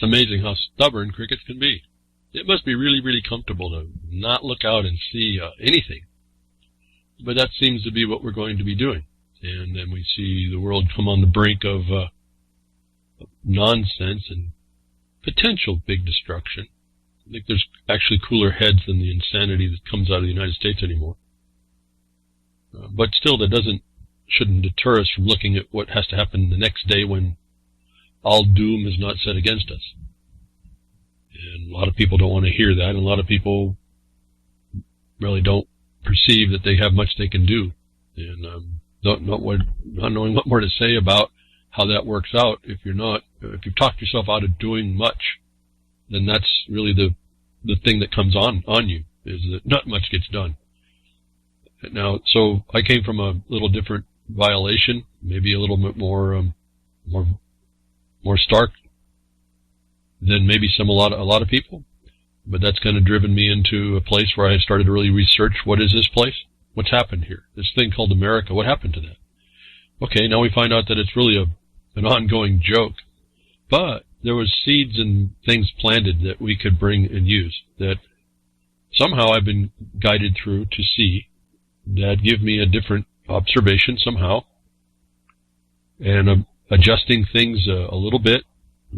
amazing how stubborn crickets can be. It must be really, really comfortable to not look out and see anything. But that seems to be what we're going to be doing. And then we see the world come on the brink of nonsense and potential big destruction. I think there's actually cooler heads than the insanity that comes out of the United States anymore. But still, that shouldn't deter us from looking at what has to happen the next day when all doom is not set against us. And a lot of people don't want to hear that, and a lot of people really don't perceive that they have much they can do. And not knowing what more to say about how that works out. If you've talked yourself out of doing much, then that's really the thing that comes on you, is that not much gets done. Now, so I came from a little different violation, maybe a little bit more stark than maybe a lot of people, but that's kind of driven me into a place where I started to really research, what is this place? What's happened here? This thing called America, what happened to that? Okay, now we find out that it's really an ongoing joke, but there was seeds and things planted that we could bring and use, that somehow I've been guided through to see, that give me a different observation somehow, and adjusting things a little bit,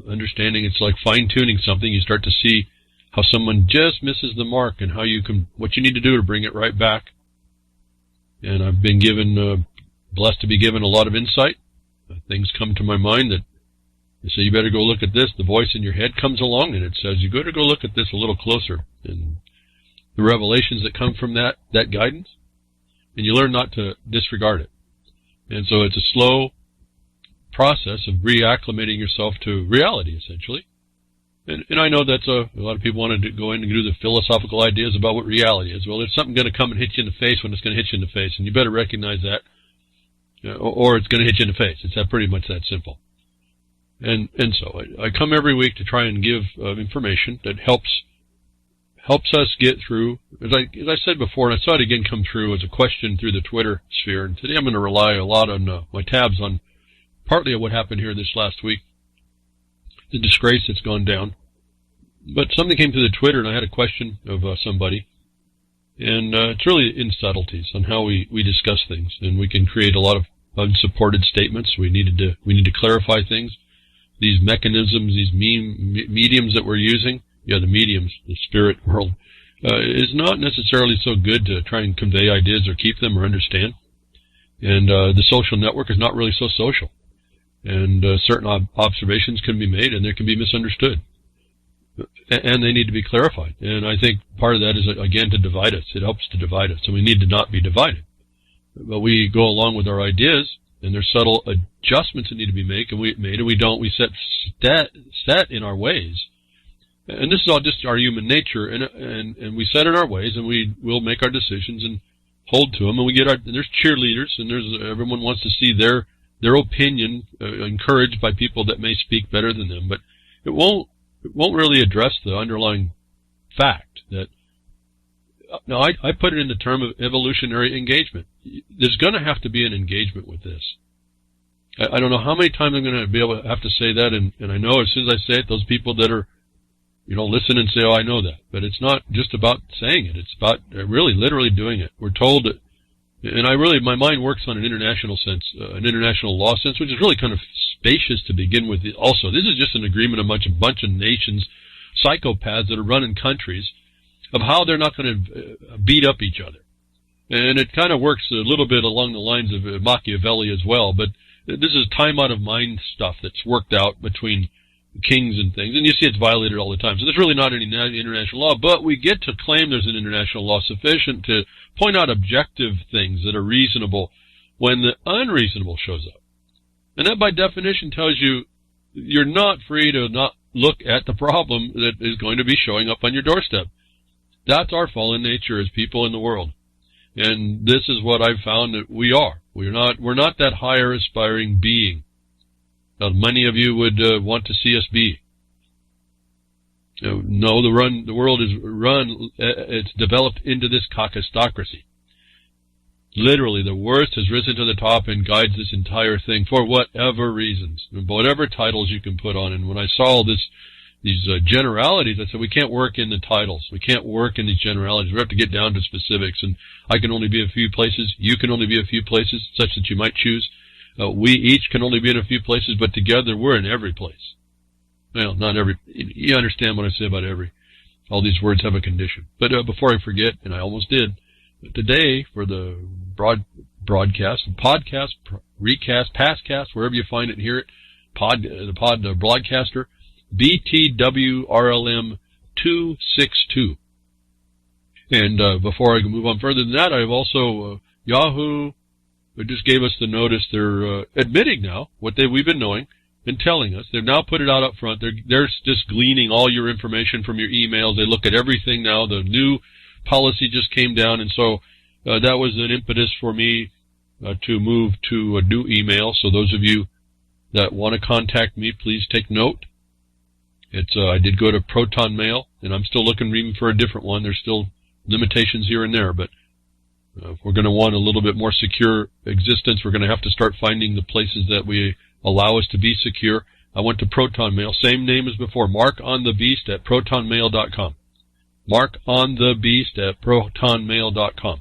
understanding it's like fine-tuning something. You start to see how someone just misses the mark and what you need to do to bring it right back. And I've been blessed to be given a lot of insight. Things come to my mind that they say, you better go look at this. The voice in your head comes along and it says, you better go look at this a little closer. And the revelations that come from that guidance, and you learn not to disregard it. And so it's a slow process of reacclimating yourself to reality, essentially. And I know that's a lot of people want to go in and do the philosophical ideas about what reality is. Well, there's something going to come and hit you in the face when it's going to hit you in the face, and you better recognize that, or it's going to hit you in the face. It's pretty much that simple. And so I come every week to try and give information that helps us get through. As I said before, and I saw it again come through as a question through the Twitter sphere, and today I'm going to rely a lot on my tabs on partly of what happened here this last week, the disgrace that's gone down. But something came through the Twitter, and I had a question of somebody, and it's really in subtleties on how we discuss things, and we can create a lot of unsupported statements. We need to clarify things. These mechanisms, these mediums that we're using, the mediums, the spirit world, is not necessarily so good to try and convey ideas or keep them or understand. And the social network is not really so social. And certain observations can be made, and they can be misunderstood. And they need to be clarified. And I think part of that is, again, to divide us. It helps to divide us. So we need to not be divided. But we go along with our ideas, and there's subtle adjustments that need to be made, and we set in our ways. And this is all just our human nature, and we set in our ways, and we'll make our decisions and hold to them, and and there's cheerleaders, and everyone wants to see their opinion encouraged by people that may speak better than them, but it won't really address the underlying fact that. Now, I put it in the term of evolutionary engagement. There's going to have to be an engagement with this. I don't know how many times I'm going to be able to have to say that, and I know as soon as I say it, those people that are, listen and say, oh, I know that. But it's not just about saying it. It's about really literally doing it. We're told that, and my mind works on an international sense, an international law sense, which is really kind of spacious to begin with. Also, this is just an agreement among a bunch of nations, psychopaths that are running countries, of how they're not going to beat up each other. And it kind of works a little bit along the lines of Machiavelli as well, but this is time out of mind stuff that's worked out between kings and things, and you see it's violated all the time. So there's really not any international law, but we get to claim there's an international law sufficient to point out objective things that are reasonable when the unreasonable shows up. And that by definition tells you you're not free to not look at the problem that is going to be showing up on your doorstep. That's our fallen nature as people in the world. And this is what I've found that we are. We're not that higher aspiring being that many of you would want to see us be. No, the world is run, it's developed into this caucustocracy. Literally, the worst has risen to the top and guides this entire thing for whatever reasons, whatever titles you can put on. And when I saw this generalities. I said, we can't work in the titles. We can't work in these generalities. We have to get down to specifics. And I can only be a few places. You can only be a few places, such that you might choose. We each can only be in a few places, but together we're in every place. Well, not every. You understand what I say about every. All these words have a condition. But before I forget, and I almost did, today for the broadcast, podcast, recast, pastcast, wherever you find it, hear it, the broadcaster, BTWRLM 262. And before I can move on further than that, I have also Yahoo. They just gave us the notice. They're admitting now what we've been knowing and telling us. They've now put it out up front. They're just gleaning all your information from your emails. They look at everything now. The new policy just came down, and so that was an impetus for me to move to a new email. So those of you that want to contact me, please take note. It's I did go to Proton Mail, and I'm still looking even for a different one. There's still limitations here and there, but if we're going to want a little bit more secure existence, we're going to have to start finding the places that we allow us to be secure. I went to Proton Mail, same name as before, markonthebeast at protonmail.com. markonthebeast at protonmail.com.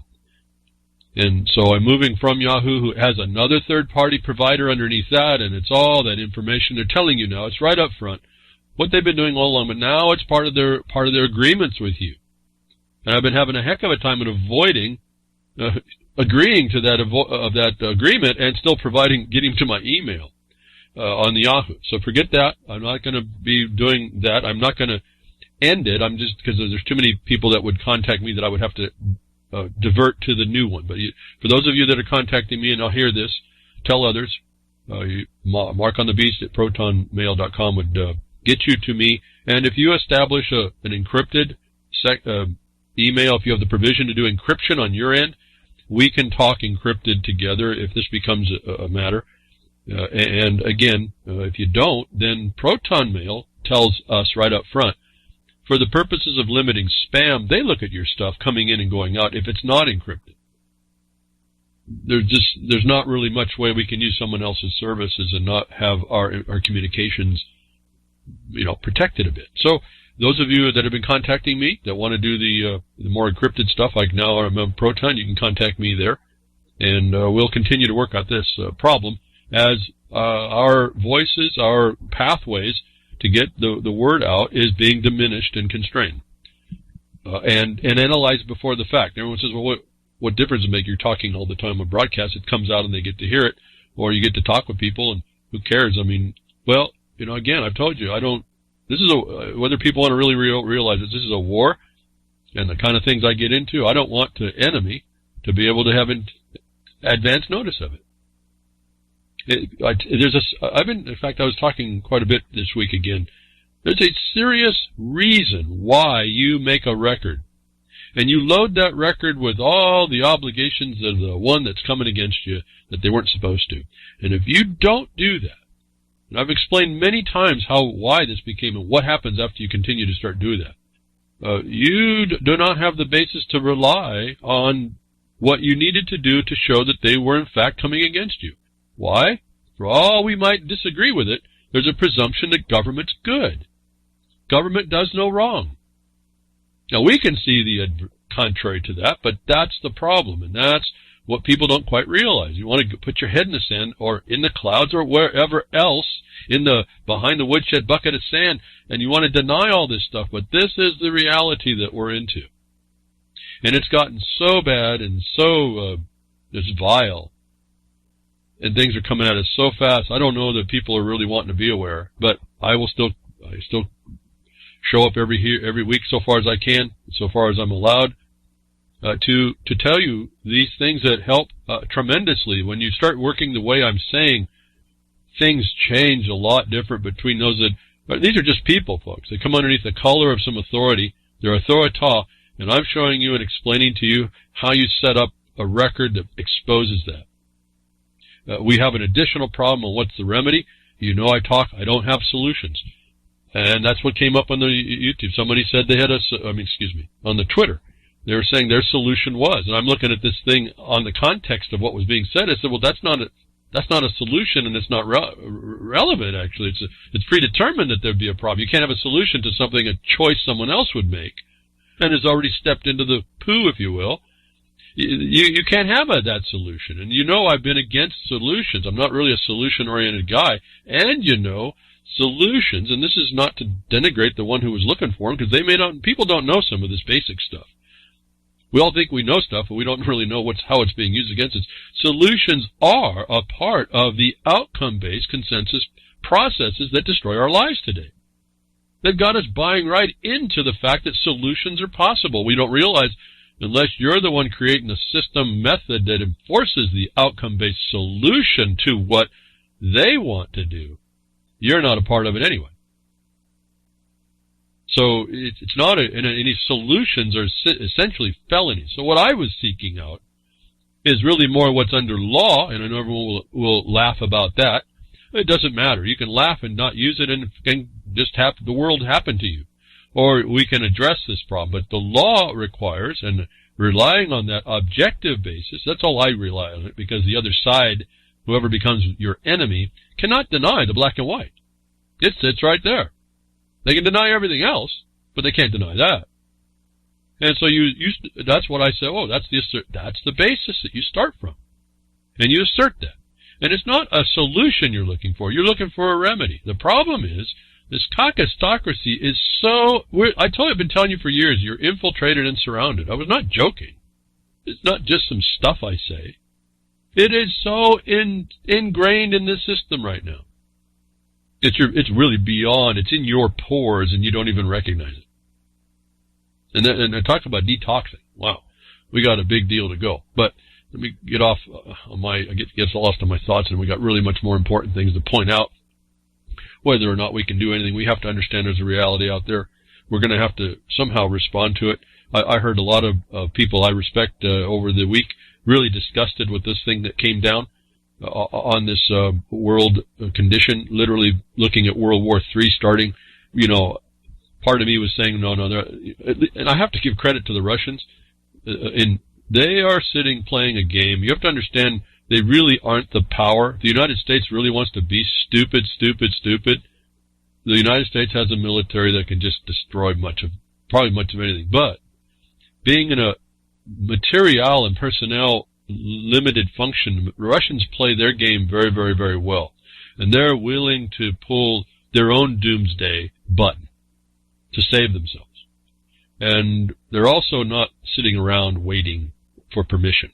And so I'm moving from Yahoo, who has another third-party provider underneath that, and it's all that information they're telling you now. It's right up front, what they've been doing all along, but now it's part of their agreements with you. And I've been having a heck of a time in avoiding agreeing to that agreement and still getting to my email on the Yahoo. So forget that. I'm not going to be doing that. I'm not going to end it. I'm just, because there's too many people that would contact me that I would have to divert to the new one. But for those of you that are contacting me, and I'll hear this, tell others. Markonthebeast at protonmail.com would get you to me. And if you establish an encrypted email, if you have the provision to do encryption on your end, we can talk encrypted together if this becomes a matter. And again, if you don't, then Proton Mail tells us right up front, for the purposes of limiting spam, they look at your stuff coming in and going out if it's not encrypted. There's not really much way we can use someone else's services and not have our communications, protected a bit. So those of you that have been contacting me that want to do the more encrypted stuff, like now I'm on Proton, you can contact me there, and we'll continue to work on this problem as our voices, our pathways to get the word out is being diminished and constrained, and analyzed before the fact. Everyone says, well, what difference does it make? You're talking all the time on broadcast. It comes out and they get to hear it, or you get to talk with people, and who cares? I mean, well, again, I've told you, this is whether people want to really realize that this is a war, and the kind of things I get into, I don't want the enemy to be able to have advance notice of it. In fact, I was talking quite a bit this week again. There's a serious reason why you make a record, and you load that record with all the obligations of the one that's coming against you that they weren't supposed to. And if you don't do that, and I've explained many times why this became and what happens after you continue to start doing that. You do not have the basis to rely on what you needed to do to show that they were in fact coming against you. Why? For all we might disagree with it, there's a presumption that government's good. Government does no wrong. Now we can see the contrary to that, but that's the problem, and that's what people don't quite realize. You want to put your head in the sand or in the clouds or wherever else behind the woodshed bucket of sand, and you want to deny all this stuff, but this is the reality that we're into. And it's gotten so bad and so just vile, and things are coming at us so fast. I don't know that people are really wanting to be aware, but I still show up every week so far as I can, so far as I'm allowed, to tell you these things that help tremendously. When you start working the way I'm saying, things change a lot different between those that, these are just people, folks. They come underneath the color of some authority. They're authorita, and I'm showing you and explaining to you how you set up a record that exposes that. We have an additional problem on what's the remedy. I don't have solutions. And that's what came up on the YouTube. Somebody said they had on the Twitter. They were saying their solution was, and I'm looking at this thing on the context of what was being said. I said, well, that's not That's not a solution, and it's not relevant, actually. It's predetermined that there'd be a problem. You can't have a solution to something, a choice someone else would make, and has already stepped into the poo, if you will. You can't have that solution. And I've been against solutions. I'm not really a solution-oriented guy. And solutions, and this is not to denigrate the one who was looking for them, because people don't know some of this basic stuff. We all think we know stuff, but we don't really know how it's being used against us. Solutions are a part of the outcome-based consensus processes that destroy our lives today. They've got us buying right into the fact that solutions are possible. We don't realize, unless you're the one creating a system method that enforces the outcome-based solution to what they want to do, you're not a part of it anyway. So it's not any solutions are essentially felonies. So what I was seeking out is really more what's under law, and I know everyone will laugh about that. It doesn't matter. You can laugh and not use it, and can just have the world happen to you. Or we can address this problem. But the law requires, and relying on that objective basis, that's all I rely on it, because the other side, whoever becomes your enemy, cannot deny the black and white. It sits right there. They can deny everything else, but they can't deny that. And so that's what I say, that's the basis that you start from. And you assert that. And it's not a solution you're looking for. You're looking for a remedy. The problem is, this caucustocracy is I've been telling you for years, you're infiltrated and surrounded. I was not joking. It's not just some stuff I say. It is so ingrained in this system right now. It's really beyond. It's in your pores, and you don't even recognize it. And I talk about detoxing. Wow, we got a big deal to go. But let me get off I get lost on my thoughts, and we got really much more important things to point out. Whether or not we can do anything, we have to understand there's a reality out there. We're going to have to somehow respond to it. I heard a lot of people I respect over the week really disgusted with this thing that came down on this world condition, literally looking at World War III starting. Part of me was saying, no, and I have to give credit to the Russians. They are sitting playing a game. You have to understand, they really aren't the power. The United States really wants to be stupid. The United States has a military that can just destroy probably much of anything. But being in a material and personnel limited function, Russians play their game very, very, very well. And they're willing to pull their own doomsday button to save themselves. And they're also not sitting around waiting for permission.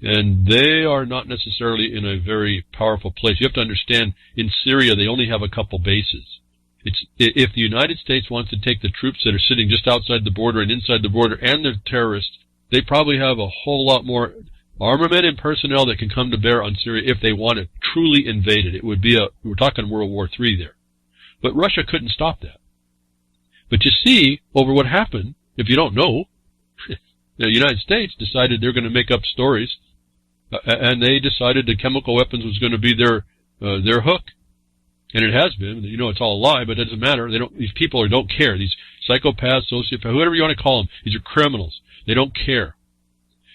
And they are not necessarily in a very powerful place. You have to understand, in Syria, they only have a couple bases. If the United States wants to take the troops that are sitting just outside the border and inside the border, and the terrorists, they probably have a whole lot more armament and personnel that can come to bear on Syria if they want to truly invade it. It would be we're talking World War III there. But Russia couldn't stop that. But you see, over what happened, if you don't know, the United States decided they're going to make up stories, and they decided that chemical weapons was going to be their hook. And it has been. It's all a lie, but it doesn't matter. These people don't care. These psychopaths, sociopaths, whoever you want to call them, these are criminals. They don't care.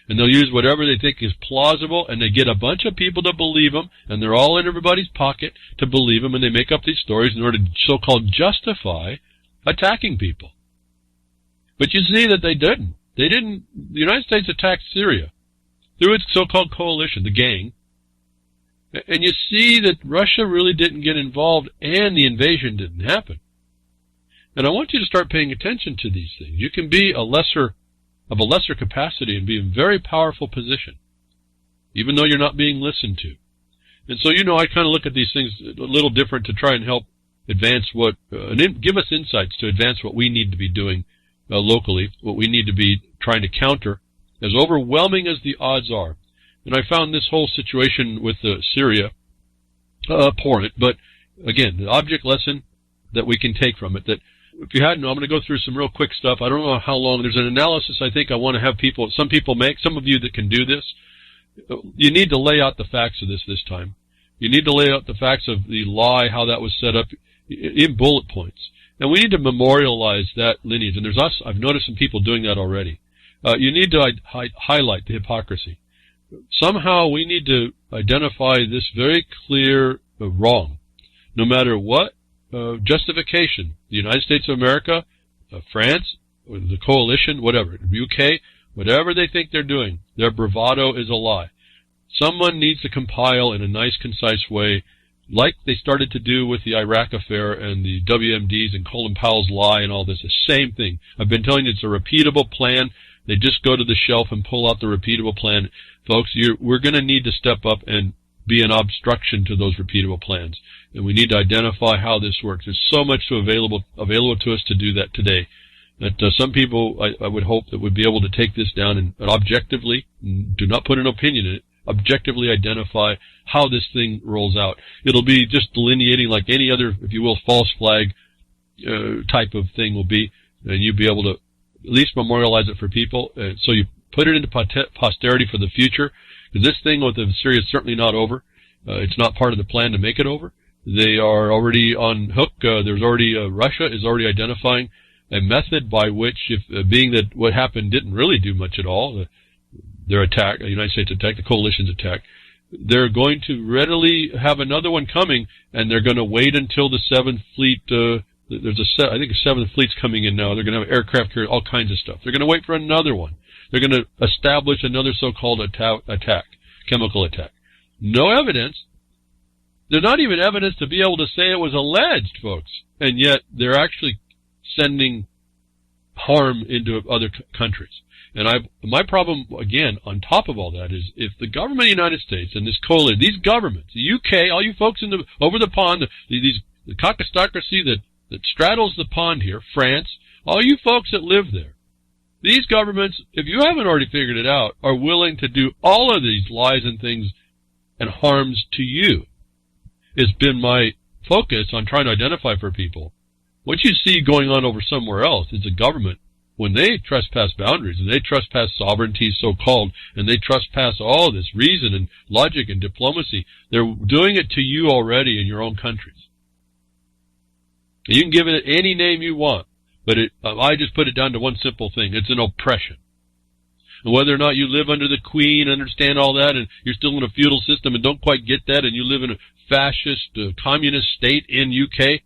And they'll use whatever they think is plausible, and they get a bunch of people to believe them, and they're all in everybody's pocket to believe them, and they make up these stories in order to so-called justify attacking people. But you see that they didn't. The United States attacked Syria through its so-called coalition, the gang. And you see that Russia really didn't get involved, and the invasion didn't happen. And I want you to start paying attention to these things. You can be of a lesser capacity and be in a very powerful position, even though you're not being listened to. And so, I kind of look at these things a little different to try and help advance give us insights to advance what we need to be doing locally, what we need to be trying to counter, as overwhelming as the odds are. And I found this whole situation with Syria abhorrent. But again, the object lesson that we can take from it, that if you hadn't, I'm going to go through some real quick stuff. I don't know how long. There's an analysis I think I want to have some people make, some of you that can do this. You need to lay out the facts of this time. You need to lay out the facts of the lie, how that was set up in bullet points. And we need to memorialize that lineage. And I've noticed some people doing that already. You need to highlight the hypocrisy. somehow we need to identify this very clear wrong. No matter what justification, the United States of America, France, or the coalition, whatever, UK, whatever they think they're doing, their bravado is a lie. Someone needs to compile in a nice, concise way, like they started to do with the Iraq affair and the WMDs and Colin Powell's lie and all this. The same thing. I've been telling you it's a repeatable plan. They just go to the shelf and pull out the repeatable plan. Folks, we're going to need to step up and be an obstruction to those repeatable plans. And we need to identify how this works. There's so much available to us to do that today. That some people, I would hope, that would be able to take this down and objectively, do not put an opinion in it, objectively identify how this thing rolls out. It'll be just delineating like any other, if you will, false flag type of thing will be, and you'll be able to at least memorialize it for people. So you put it into posterity for the future, because this thing with the Syria is certainly not over. It's not part of the plan to make it over. They are already on hook. There's already Russia is already identifying a method by which, if being that what happened didn't really do much at all, their attack, the United States attack, the coalition's attack, they're going to readily have another one coming, and they're going to wait until the Seventh Fleet. I think a Seventh Fleet's coming in now. They're going to have aircraft carriers, all kinds of stuff. They're going to wait for another one. They're going to establish another so-called attack, chemical attack. No evidence. There's not even evidence to be able to say it was alleged, folks. And yet they're actually sending harm into other countries. And my problem, again, on top of all that, is if the government of the United States and this coalition, these governments, the UK, all you folks over the pond, the caucusocracy that straddles the pond here, France, all you folks that live there, these governments, if you haven't already figured it out, are willing to do all of these lies and things and harms to you. It's been my focus on trying to identify for people. What you see going on over somewhere else is a government, when they trespass boundaries and they trespass sovereignty, so-called, and they trespass all this reason and logic and diplomacy, they're doing it to you already in your own countries. And you can give it any name you want, but I just put it down to one simple thing. It's an oppression. And whether or not you live under the Queen, understand all that, and you're still in a feudal system and don't quite get that, and you live in a fascist, communist state in UK,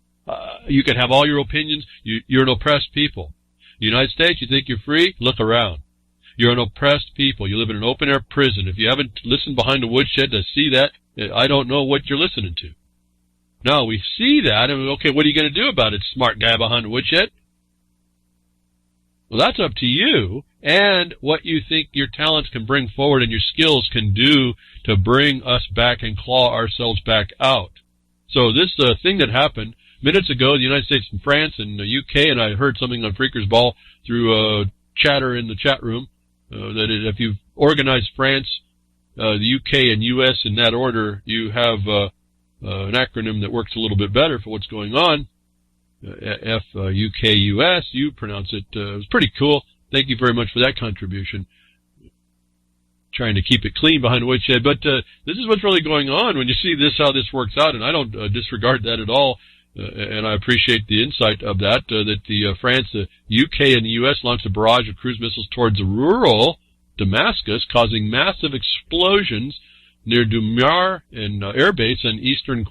you can have all your opinions. You're an oppressed people. The United States, you think you're free? Look around. You're an oppressed people. You live in an open-air prison. If you haven't listened behind the woodshed to see that, I don't know what you're listening to. Now, we see that, and okay, what are you going to do about it, smart guy behind the woodshed? Well, that's up to you and what you think your talents can bring forward and your skills can do to bring us back and claw ourselves back out. So this thing that happened minutes ago, the United States and France and the UK, and I heard something on Freaker's Ball through chatter in the chat room, that if you organize France, the UK, and US in that order, you have an acronym that works a little bit better for what's going on. F-UK-US, you pronounce it. It was pretty cool. Thank you very much for that contribution. Trying to keep it clean behind the woodshed. But this is what's really going on when you see this, how this works out, and I don't disregard that at all. And I appreciate the insight of that, that the France, the UK, and the U.S. launched a barrage of cruise missiles towards rural Damascus, causing massive explosions near Dumar and air base in eastern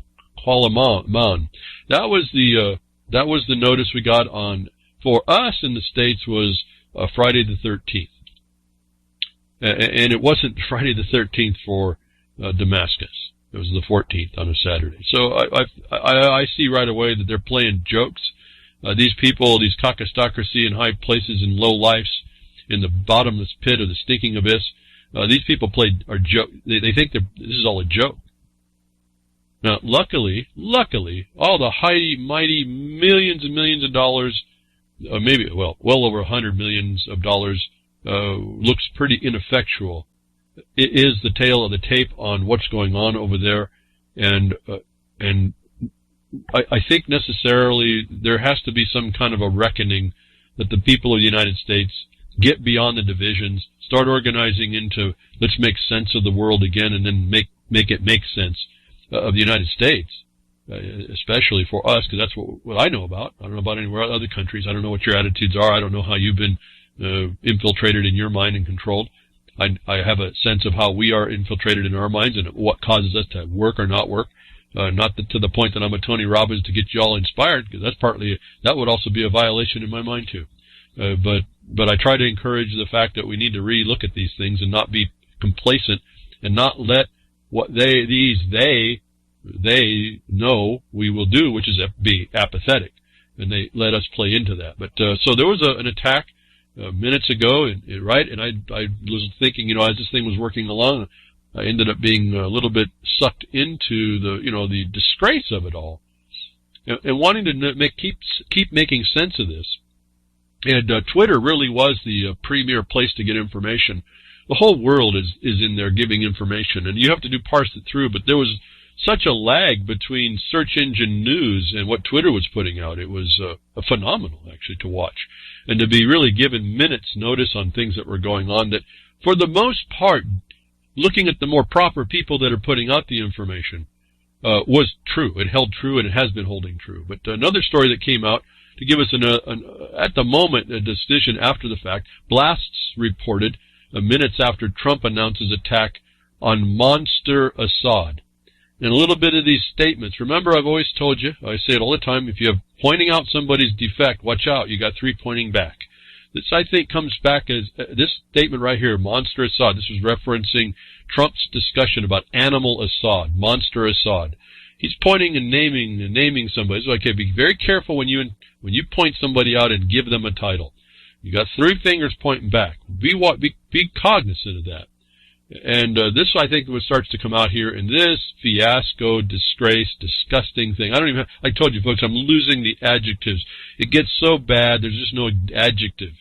Qalaman. That was the notice we got on, for us in the States, was Friday the 13th. And it wasn't Friday the 13th for Damascus. It was the 14th on a Saturday. So I see right away that they're playing jokes. These people, these caucusocracy in high places and low lives in the bottomless pit of the stinking abyss, these people are joke. They think this is all a joke. Now, luckily, all the mighty millions and millions of dollars, well over $100 million of dollars, looks pretty ineffectual. It is the tail of the tape on what's going on over there, and I think necessarily there has to be some kind of a reckoning that the people of the United States get beyond the divisions, start organizing into let's make sense of the world again, and then make it make sense of the United States, especially for us, because that's what I know about. I don't know about anywhere other countries. I don't know what your attitudes are. I don't know how you've been infiltrated in your mind and controlled. I have a sense of how we are infiltrated in our minds and what causes us to work or not work. Not to the point that I'm a Tony Robbins to get you all inspired, because that would also be a violation in my mind too. But I try to encourage the fact that we need to really look at these things and not be complacent and not let what they know we will do, which is be apathetic, and they let us play into that. But so there was an attack minutes ago, right? And I was thinking, as this thing was working along, I ended up being a little bit sucked into the disgrace of it all, and wanting to keep making sense of this. And Twitter really was the premier place to get information. The whole world is in there giving information, and you have to parse it through. But there was such a lag between search engine news and what Twitter was putting out. It was phenomenal, actually, to watch, and to be really given minutes notice on things that were going on that, for the most part, looking at the more proper people that are putting out the information, was true. It held true, and it has been holding true. But another story that came out to give us at the moment, a decision after the fact, blasts reported minutes after Trump announces attack on Monster Assad. And a little bit of these statements. Remember, I've always told you, I say it all the time, if you have pointing out somebody's defect, watch out, you got 3 pointing back. This, I think, comes back as this statement right here, Monster Assad. This was referencing Trump's discussion about Animal Assad, Monster Assad. He's pointing and naming somebody. So, okay, be very careful when you point somebody out and give them a title. You got 3 fingers pointing back. Be cognizant of that. And this, I think, starts to come out here in this fiasco, disgrace, disgusting thing. I told you, folks, I'm losing the adjectives. It gets so bad, there's just no adjective.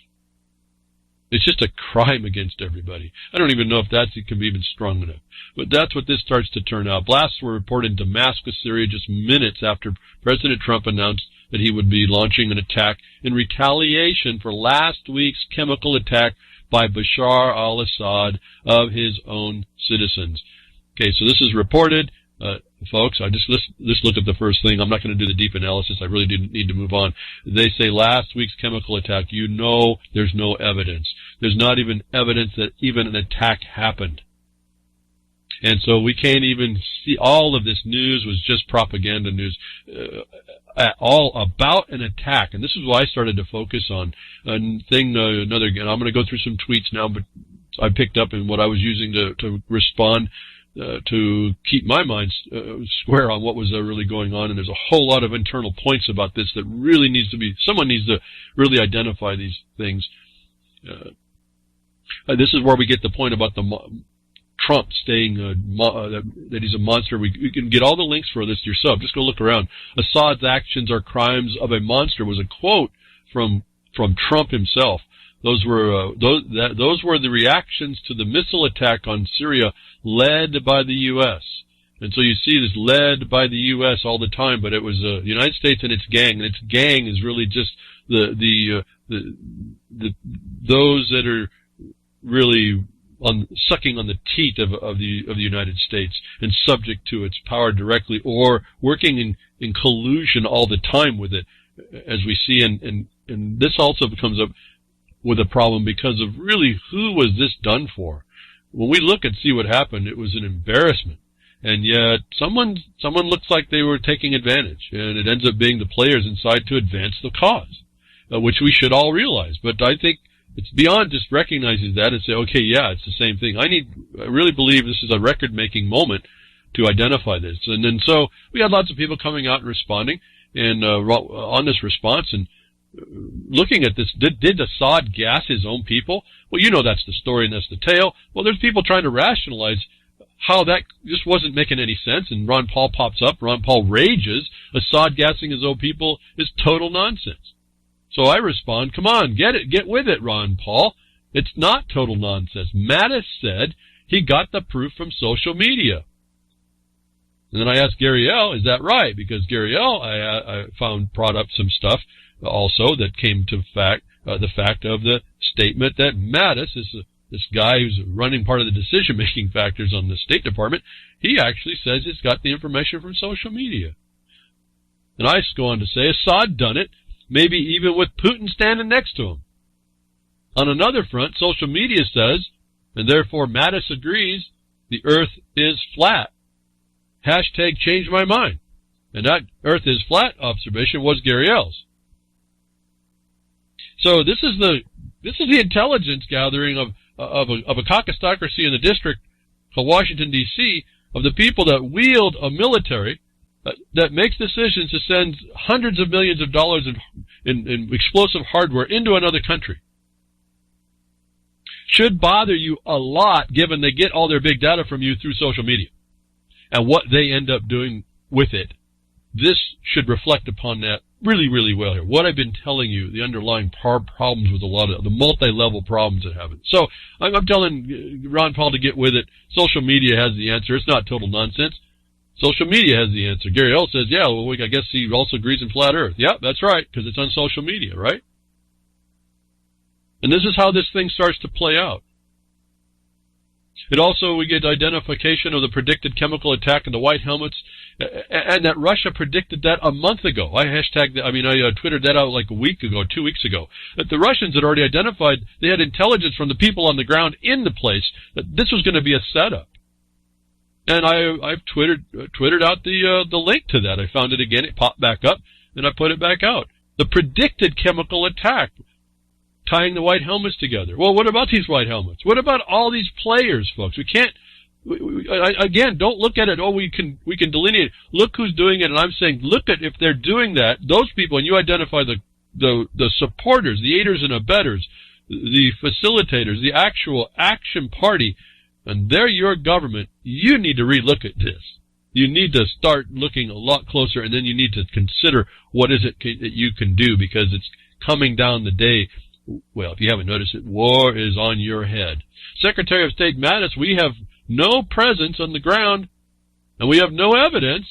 It's just a crime against everybody. I don't even know if it can be even strong enough. But that's what this starts to turn out. Blasts were reported in Damascus, Syria, just minutes after President Trump announced that he would be launching an attack in retaliation for last week's chemical attack by Bashar al-Assad of his own citizens. Okay, so this is reported. Folks, let's look at the first thing. I'm not going to do the deep analysis. I really do need to move on. They say last week's chemical attack. There's no evidence. There's not even evidence that even an attack happened. And so we can't even see. All of this news was just propaganda news, all about an attack. And this is why I started to focus on another. And I'm going to go through some tweets now, but I picked up in what I was using to respond. To keep my mind square on what was really going on. And there's a whole lot of internal points about this that really someone needs to really identify these things. This is where we get the point about Trump saying that he's a monster. You can get all the links for this yourself. Just go look around. Assad's actions are crimes of a monster was a quote from Trump himself. Those were the reactions to the missile attack on Syria led by the U.S. And so you see this led by the U.S. all the time, but it was the United States and its gang. And its gang is really just those that are really sucking on the teat of the United States and subject to its power directly, or working in collusion all the time with it, as we see. And this also comes up with a problem because of really who was this done for. When we look and see what happened, it was an embarrassment. And yet someone looks like they were taking advantage, and it ends up being the players inside to advance the cause, which we should all realize. But I think it's beyond just recognizing that and say, okay, yeah, it's the same thing. I really believe this is a record-making moment to identify this. And then so we had lots of people coming out and responding and on this response and looking at this. Did Assad gas his own people? Well, that's the story and that's the tale. Well, there's people trying to rationalize how that just wasn't making any sense, and Ron Paul pops up. Ron Paul rages. Assad gassing his own people is total nonsense. So I respond, come on, get with it, Ron Paul. It's not total nonsense. Mattis said he got the proof from social media. And then I asked Gary L., is that right? Because Gary L., I brought up some stuff also that came to the fact of the statement that Mattis is this guy who's running part of the decision-making factors on the State Department. He actually says he's got the information from social media. And I go on to say Assad done it, maybe even with Putin standing next to him. On another front, social media says And therefore, Mattis agrees the Earth is flat. Hashtag change my mind. And that Earth is flat observation was Gary L's. So this is the intelligence gathering of a caucusocracy in the district called Washington, D.C., of the people that wield a military that makes decisions to send hundreds of millions of dollars in explosive hardware into another country. Should bother you a lot, given they get all their big data from you through social media and what they end up doing with it. This should reflect upon that really, really well here. What I've been telling you, the underlying problems with a lot of the multi-level problems that happen. So I'm telling Ron Paul to get with it. Social media has the answer. It's not total nonsense. Social media has the answer. Gary L says, yeah, well, I guess he also agrees in flat Earth. Yeah, that's right, because it's on social media, right? And this is how this thing starts to play out. It also, we get identification of the predicted chemical attack in the white helmets, and that Russia predicted that a month ago. I twittered that out like a week ago, 2 weeks ago. That the Russians had already identified, they had intelligence from the people on the ground in the place, that this was going to be a setup. And I've twittered out the link to that. I found it again, it popped back up, and I put it back out. The predicted chemical attack, tying the white helmets together. Well, what about these white helmets? What about all these players, folks? We can't, again, don't look at it, oh, we can delineate. Look who's doing it, and I'm saying, look at if they're doing that, those people, and you identify the supporters, the aiders and abettors, the facilitators, the actual action party, and they're your government, you need to relook at this. You need to start looking a lot closer, and then you need to consider what is it that you can do, because it's coming down the day. Well, if you haven't noticed it, war is on your head. Secretary of State Mattis, we have no presence on the ground, and we have no evidence.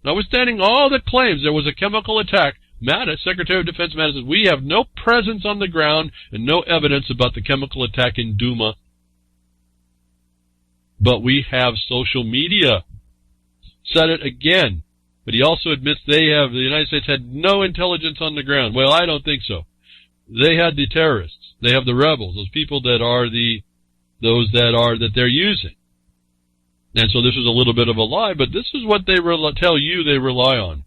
Notwithstanding all the claims there was a chemical attack, Mattis, Secretary of Defense Mattis, says, we have no presence on the ground and no evidence about the chemical attack in Duma. But we have social media. Said it again. But he also admits the United States had no intelligence on the ground. Well, I don't think so. They had the terrorists. They have the rebels, those people that they're using. And so this is a little bit of a lie, but this is what they tell you they rely on.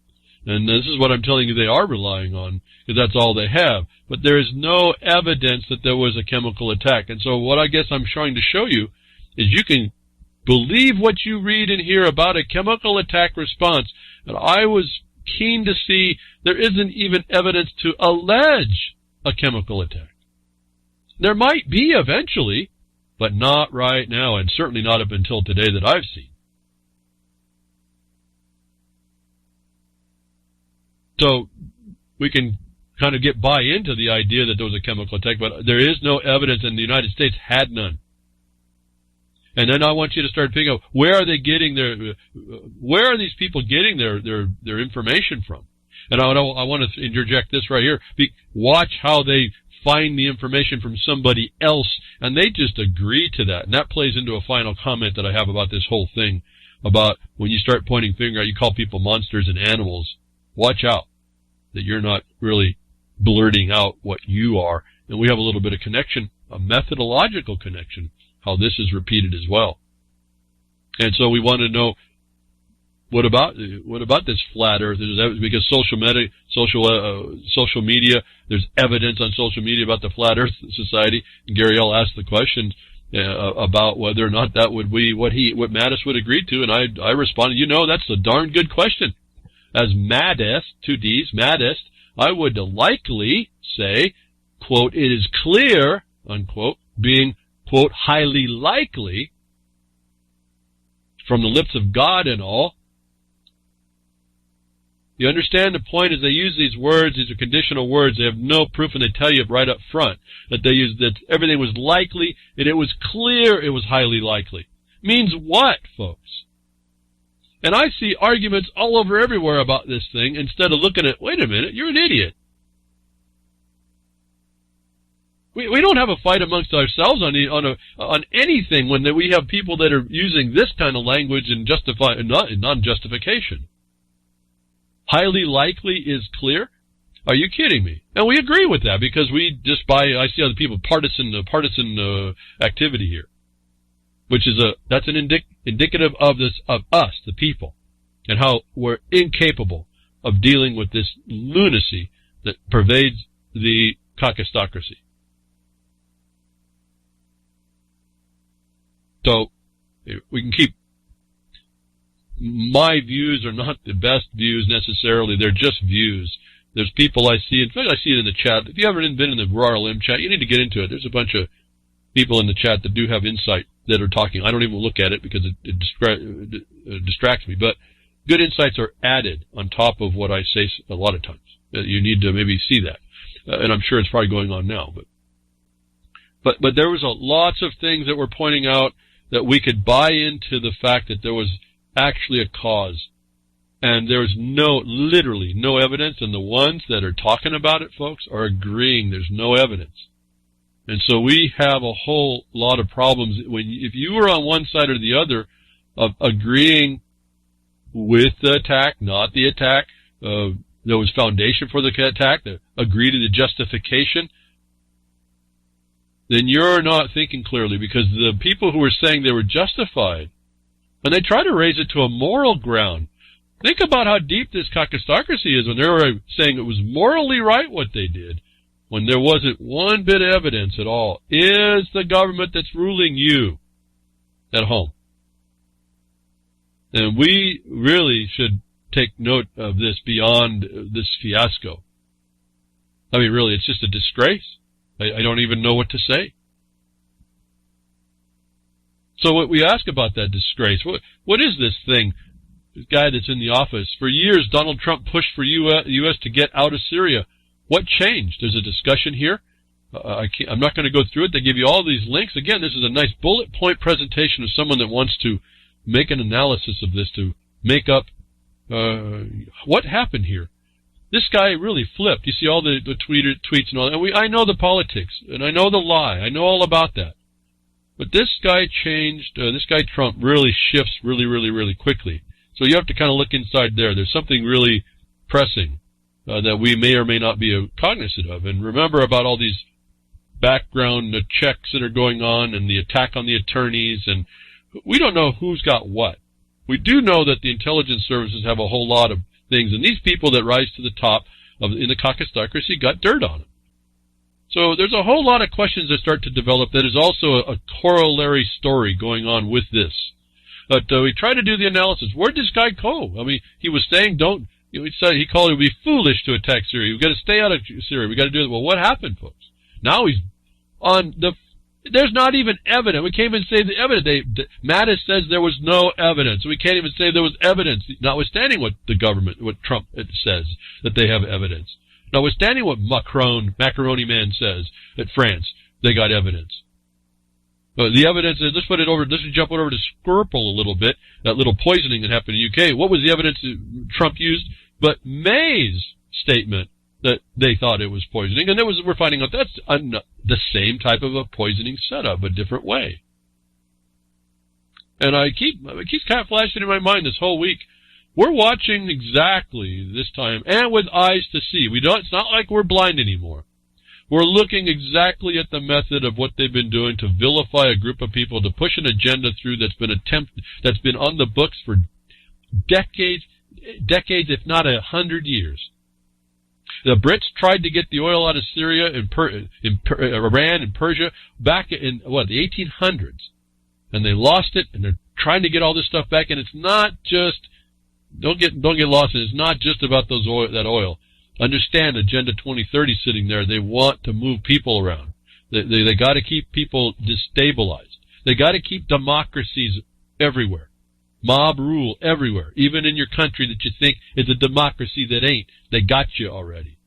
And this is what I'm telling you they are relying on, because that's all they have. But there is no evidence that there was a chemical attack. And so what I guess I'm trying to show you is you can believe what you read and hear about a chemical attack response. And I was keen to see there isn't even evidence to allege a chemical attack. There might be eventually, but not right now, and certainly not up until today that I've seen. So we can kind of buy into the idea that there was a chemical attack, but there is no evidence, and the United States had none. And then I want you to start thinking of where are these people getting their information from? And I want to interject this right here. Watch how they find the information from somebody else, and they just agree to that. And that plays into a final comment that I have about this whole thing, about when you start pointing finger out, you call people monsters and animals. Watch out that you're not really blurting out what you are. And we have a little bit of connection, a methodological connection, how this is repeated as well. And so we want to know, what about this flat Earth? Because social media, there's evidence on social media about the flat Earth society. And Gary L asked the question about whether or not that would be what Mattis would agree to, and I responded, that's a darn good question. As Mattis, 2 Ds, Mattis, I would likely say, quote, it is clear, unquote, being, quote, highly likely from the lips of God and all. You understand the point is they use these words, these are conditional words, they have no proof, and they tell you right up front that that everything was likely, and it was clear it was highly likely. Means what, folks? And I see arguments all over everywhere about this thing, instead of looking at, wait a minute, you're an idiot. We don't have a fight amongst ourselves on anything when we have people that are using this kind of language in non-justification. Highly likely is clear? Are you kidding me? And we agree with that because I see other people, partisan activity here. which is that's an indicative of us, the people, and how we're incapable of dealing with this lunacy that pervades the caucusocracy. So we can keep. My views are not the best views necessarily. They're just views. There's people I see. In fact, I see it in the chat. If you haven't been in the Raw Limb chat, you need to get into it. There's a bunch of people in the chat that do have insight that are talking. I don't even look at it because it distracts me. But good insights are added on top of what I say a lot of times. You need to maybe see that. And I'm sure it's probably going on now. But there was lots of things that were pointing out that we could buy into the fact that there was actually a cause. And there's literally no evidence, and the ones that are talking about it, folks, are agreeing there's no evidence. And so we have a whole lot of problems if you were on one side or the other of agreeing with the attack, not the attack, there was foundation for the attack, agree to the justification, then you're not thinking clearly, because the people who were saying they were justified, and they try to raise it to a moral ground. Think about how deep this caucusocracy is when they were saying it was morally right what they did, when there wasn't one bit of evidence at all. Is the government that's ruling you at home? And we really should take note of this beyond this fiasco. I mean, really, it's just a disgrace. I don't even know what to say. So what we ask about that disgrace, what is this thing? This guy that's in the office. For years, Donald Trump pushed for U.S. to get out of Syria. What changed? There's a discussion here. I'm not going to go through it. They give you all these links. Again, this is a nice bullet point presentation of someone that wants to make an analysis of this, to make up what happened here. This guy really flipped. You see all the tweets and all that. And I know the politics, and I know the lie. I know all about that. But this guy changed. This guy Trump really shifts really, really, really quickly. So you have to kind of look inside there. There's something really pressing that we may or may not be cognizant of. And remember about all these background checks that are going on and the attack on the attorneys. And we don't know who's got what. We do know that the intelligence services have a whole lot of things. And these people that rise to the top in the caucusocracy got dirt on them. So there's a whole lot of questions that start to develop that is also a corollary story going on with this. But we try to do the analysis. Where'd this guy go? I mean, he was saying he called it would be foolish to attack Syria. We've got to stay out of Syria. We've got to do it. Well, what happened, folks? Now he's on there's not even evidence. We can't even say the evidence. Mattis says there was no evidence. We can't even say there was evidence, notwithstanding what what Trump says, that they have evidence. Notwithstanding what Macaroni Man says at France, they got evidence. The evidence is, let's jump over to Squirple a little bit, that little poisoning that happened in the UK. What was the evidence that Trump used? But May's statement that they thought it was poisoning, and we're finding out that's the same type of a poisoning setup, a different way. And it keeps kind of flashing in my mind this whole week. We're watching exactly this time, and with eyes to see. It's not like we're blind anymore. We're looking exactly at the method of what they've been doing to vilify a group of people, to push an agenda through that's been on the books for decades, if not 100 years. The Brits tried to get the oil out of Syria and Iran and Persia back in the 1800s, and they lost it. And they're trying to get all this stuff back. And it's not just don't get lost in it. It's not just about that oil. Understand Agenda 2030 sitting there. They want to move people around. They got to keep people destabilized. They got to keep democracies everywhere. Mob rule everywhere, even in your country that you think is a democracy that ain't. They got you already.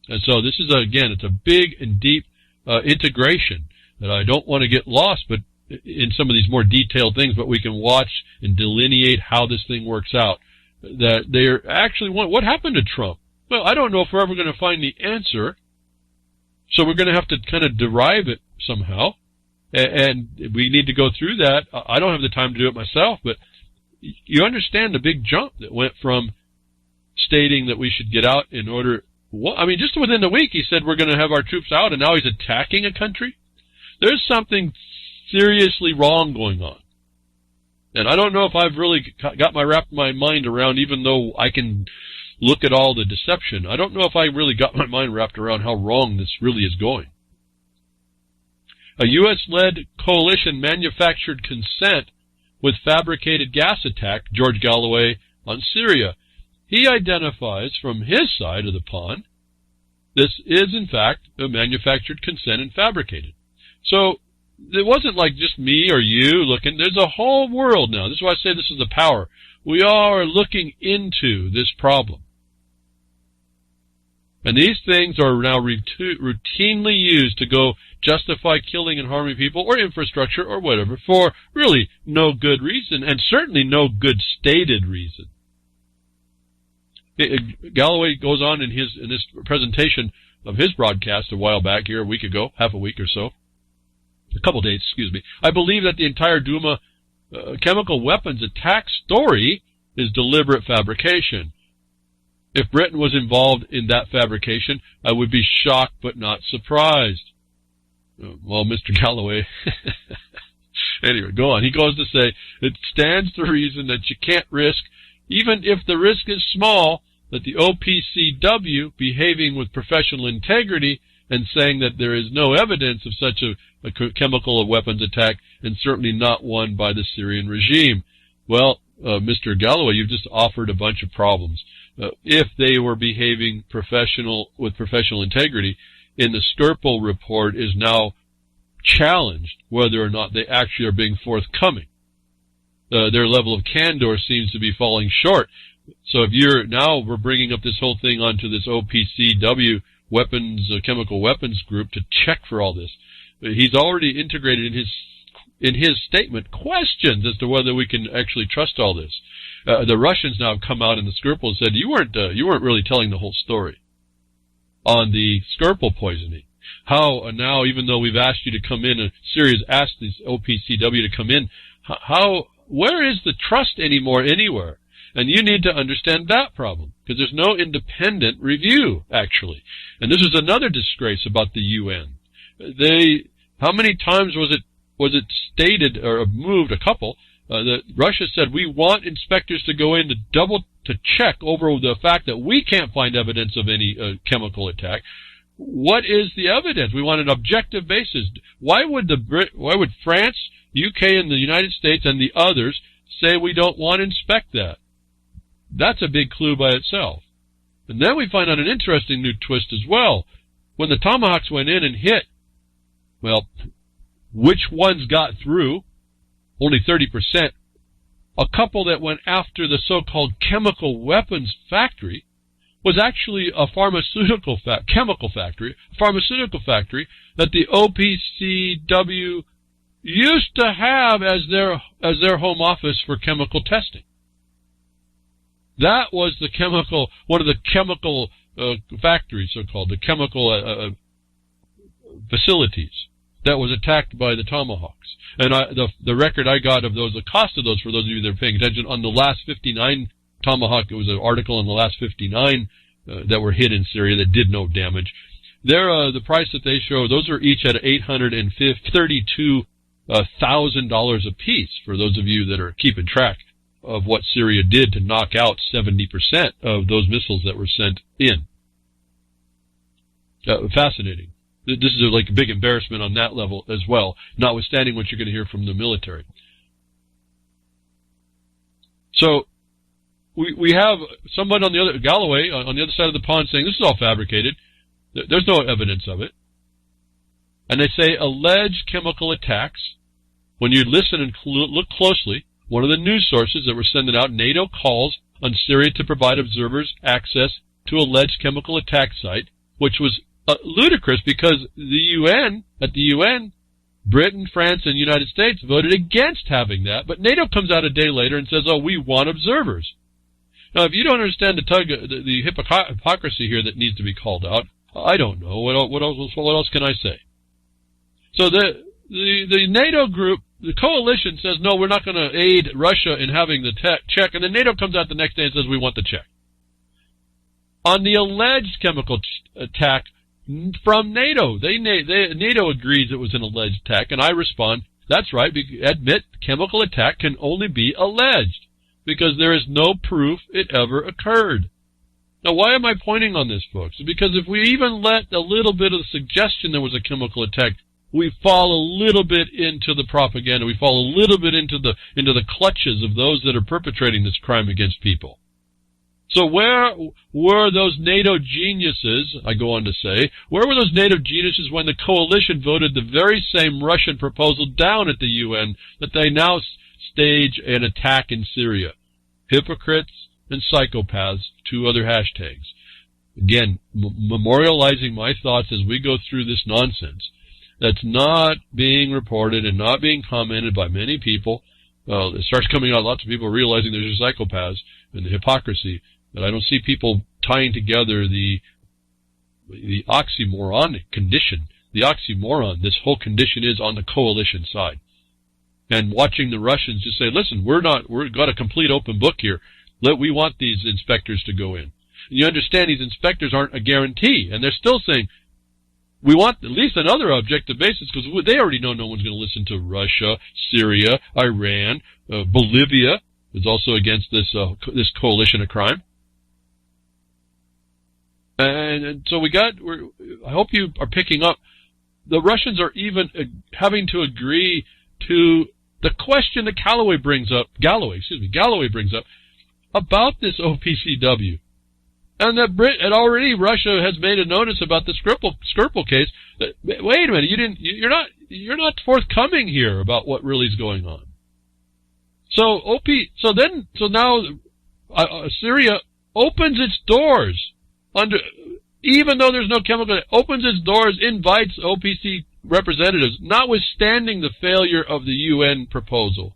And so this is, again, it's a big and deep integration that I don't want to get lost, but in some of these more detailed things, but we can watch and delineate how this thing works out. That they're actually, what happened to Trump? Well, I don't know if we're ever going to find the answer, so we're going to have to kind of derive it somehow, and we need to go through that. I don't have the time to do it myself, but you understand the big jump that went from stating that we should get out in order, just within the week he said we're going to have our troops out, and now he's attacking a country. There's something seriously wrong going on. And I don't know if I've really got wrapped my mind around, even though I can look at all the deception, I don't know if I really got my mind wrapped around how wrong this really is going. A U.S.-led coalition manufactured consent with fabricated gas attack, George Galloway, on Syria. He identifies from his side of the pond, this is in fact a manufactured consent and fabricated. So it wasn't like just me or you looking. There's a whole world now. This is why I say this is the power. We all are looking into this problem. And these things are now routinely used to go justify killing and harming people or infrastructure or whatever for really no good reason, and certainly no good stated reason. Galloway goes on in this presentation of his broadcast a while back here, a week ago, half a week or so, a couple days, excuse me. I believe that the entire Duma chemical weapons attack story is deliberate fabrication. If Britain was involved in that fabrication, I would be shocked but not surprised. Well, Mr. Galloway, anyway, go on. He goes to say, it stands to reason that you can't risk, even if the risk is small, that the OPCW, behaving with professional integrity and saying that there is no evidence of such a chemical weapons attack, and certainly not one by the Syrian regime. Well, Mr. Galloway, you've just offered a bunch of problems. If they were behaving with professional integrity, in the Skirple report is now challenged whether or not they actually are being forthcoming. Their level of candor seems to be falling short. So if we're bringing up this whole thing onto this OPCW chemical weapons group to check for all this. He's already integrated in his statement questions as to whether we can actually trust all this. The Russians now have come out in the Skirple and said you weren't really telling the whole story on the Skirple poisoning. How now, even though we've asked you to come in, and Syria's asked this OPCW to come in, where is the trust anymore anywhere? And you need to understand that problem, because there's no independent review, actually. And this is another disgrace about the UN. How many times was it stated, or moved a couple, that Russia said, we want inspectors to go in to check over the fact that we can't find evidence of any chemical attack. What is the evidence? We want an objective basis. Why would France, UK, and the United States and the others say we don't want to inspect that? That's a big clue by itself. And then we find out an interesting new twist as well. When the Tomahawks went in and hit, well, which ones got through? Only 30%. A couple that went after the so-called chemical weapons factory was actually a chemical factory that the OPCW used to have as their home office for chemical testing. That was one of the chemical factories, so-called, the chemical facilities that was attacked by the Tomahawks. And the record I got of those, the cost of those, for those of you that are paying attention, on the last 59 Tomahawk, it was an article on the last 59 that were hit in Syria that did no damage. The price that they show, those are each at $832,000 a piece, for those of you that are keeping track of what Syria did to knock out 70% of those missiles that were sent in. Fascinating. This is like a big embarrassment on that level as well, notwithstanding what you're going to hear from the military. So we have someone on the other, Galloway, on the other side of the pond saying this is all fabricated. There's no evidence of it. And they say alleged chemical attacks. When you listen and look closely, one of the news sources that were sending out, NATO calls on Syria to provide observers access to alleged chemical attack site, which was ludicrous because at the UN, Britain, France, and the United States voted against having that, but NATO comes out a day later and says, oh, we want observers. Now, if you don't understand the hypocrisy here that needs to be called out, I don't know. What else can I say? So the NATO group, the coalition says, no, we're not going to aid Russia in having the check, and then NATO comes out the next day and says, we want the check. On the alleged chemical attack from NATO, NATO agrees it was an alleged attack, and I respond, That's right. Admit chemical attack can only be alleged because there is no proof it ever occurred. Now, why am I pointing on this, folks? Because if we even let a little bit of the suggestion there was a chemical attack, we fall a little bit into the propaganda. We fall a little bit into the clutches of those that are perpetrating this crime against people. So where were those NATO geniuses, I go on to say, where were those NATO geniuses when the coalition voted the very same Russian proposal down at the UN that they now stage an attack in Syria? Hypocrites and psychopaths, two other hashtags. Again, memorializing my thoughts as we go through this nonsense that's not being reported and not being commented by many people. It starts coming out, lots of people realizing there's psychopaths and the hypocrisy. But I don't see people tying together the oxymoronic condition. The oxymoron this whole condition is on the coalition side. And watching the Russians just say, listen, we've got a complete open book here. We want these inspectors to go in. And you understand these inspectors aren't a guarantee. And they're still saying, we want at least another objective basis because they already know no one's going to listen to Russia, Syria, Iran, Bolivia is also against this coalition of crime. And so I hope you are picking up, the Russians are even having to agree to the question that Galloway brings up about this OPCW. And that already Russia has made a notice about the Skripal case. Wait a minute, you're not forthcoming here about what really is going on. So now Syria opens its doors even though there's no chemical, opens its doors, invites OPC representatives, notwithstanding the failure of the UN proposal.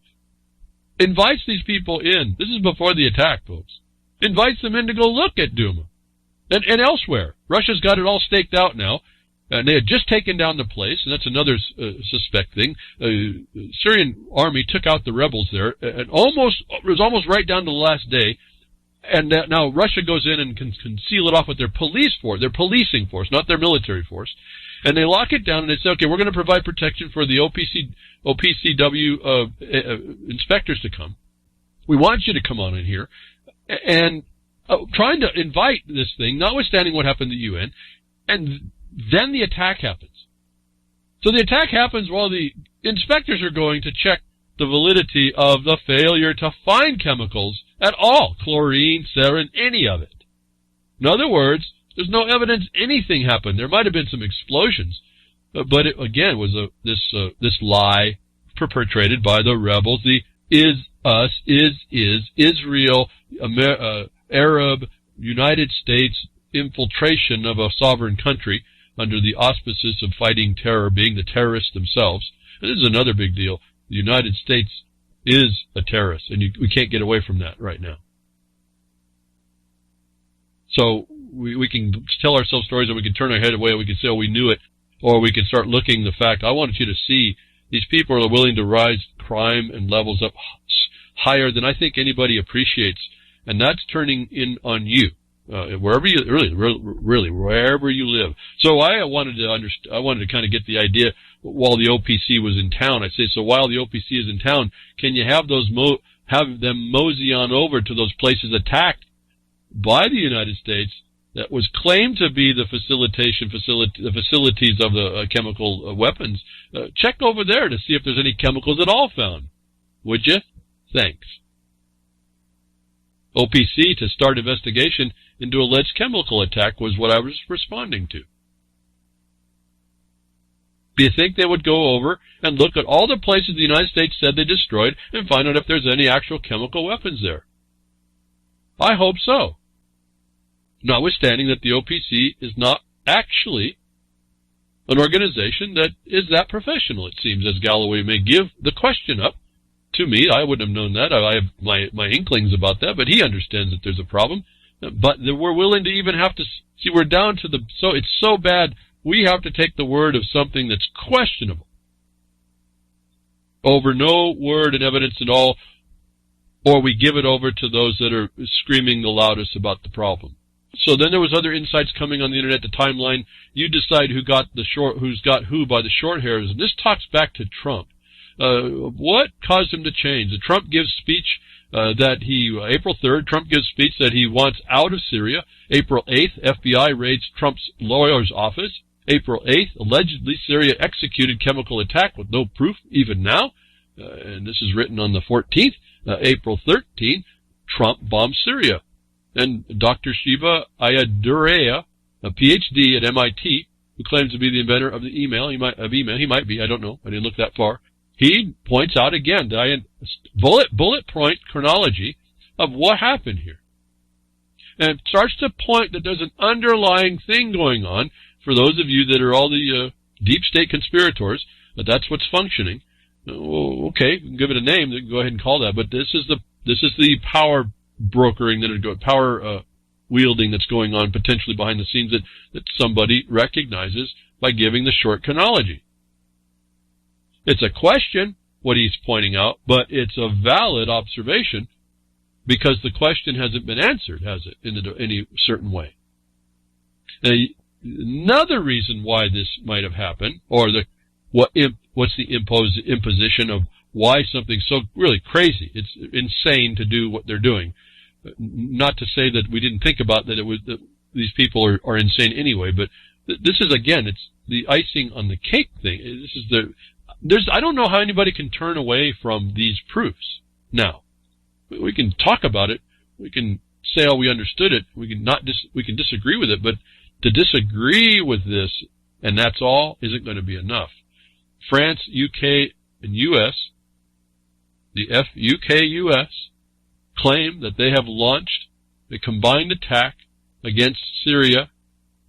Invites these people in. This is before the attack, folks. Invites them in to go look at Duma. And elsewhere. Russia's got it all staked out now. And they had just taken down the place, and that's another suspect thing. Syrian army took out the rebels there, and it was almost right down to the last day. And now Russia goes in and can seal it off with their police force, their policing force, not their military force. And they lock it down and they say, okay, we're going to provide protection for the OPCW inspectors to come. We want you to come on in here. And trying to invite this thing, notwithstanding what happened at the UN, and then the attack happens. So the attack happens while the inspectors are going to check the validity of the failure to find chemicals at all, chlorine, sarin, any of it. In other words, there's no evidence anything happened. There might have been some explosions, but it, again, was this lie perpetrated by the rebels, the Israel, Arab, United States infiltration of a sovereign country under the auspices of fighting terror, being the terrorists themselves. And this is another big deal. The United States is a terrorist, and we can't get away from that right now. So we can tell ourselves stories, and we can turn our head away, and we can say, oh, we knew it, or we can start looking the fact. I wanted you to see these people are willing to rise crime and levels up higher than I think anybody appreciates, and that's turning in on you. Wherever you really wherever you live. So I wanted to kind of get the idea while the OPC was in town. I say, so while the OPC is in town, can you have them mosey on over to those places attacked by the United States that was claimed to be the facilities of the chemical weapons? Check over there to see if there's any chemicals at all found. Would you? Thanks. OPC to start investigation into alleged chemical attack was what I was responding to. Do you think they would go over and look at all the places the United States said they destroyed and find out if there's any actual chemical weapons there? I hope so. Notwithstanding that the OPC is not actually an organization that is that professional, it seems, as Galloway may give the question up. To me, I wouldn't have known that. I have my inklings about that, but he understands that there's a problem. But we're willing to even have to see, we're down to so it's so bad, we have to take the word of something that's questionable over no word and evidence at all, or we give it over to those that are screaming the loudest about the problem. So then there was other insights coming on the internet, the timeline. You decide who's got who by the short hairs. And this talks back to Trump. What caused him to change? Trump gives speech April 3rd, Trump gives speech that he wants out of Syria. April 8th, FBI raids Trump's lawyer's office. April 8th, allegedly Syria executed chemical attack with no proof even now. And this is written on the 14th. April 13th, Trump bombs Syria. And Dr. Shiva Ayyadurai, a PhD at MIT, who claims to be the inventor of the email, he might be, I don't know, I didn't look that far. He points out again, bullet point chronology of what happened here. And it starts to point that there's an underlying thing going on. For those of you that are all the deep state conspirators, that's what's functioning. Okay, we can give it a name. Go ahead and call that. But this is the power brokering power wielding that's going on potentially behind the scenes that somebody recognizes by giving the short chronology. It's a question, what he's pointing out, but it's a valid observation because the question hasn't been answered, has it, in any certain way? Now, another reason why this might have happened, or what's the imposition of why something so really crazy, it's insane to do what they're doing. Not to say that we didn't think about that these people are insane anyway, but this is, again, it's the icing on the cake thing. I don't know how anybody can turn away from these proofs. Now, we can talk about it. We can say, oh, we understood it. We can disagree with it, but to disagree with this, and that's all, isn't going to be enough. France, UK, and US, the UK-US, claim that they have launched a combined attack against Syria.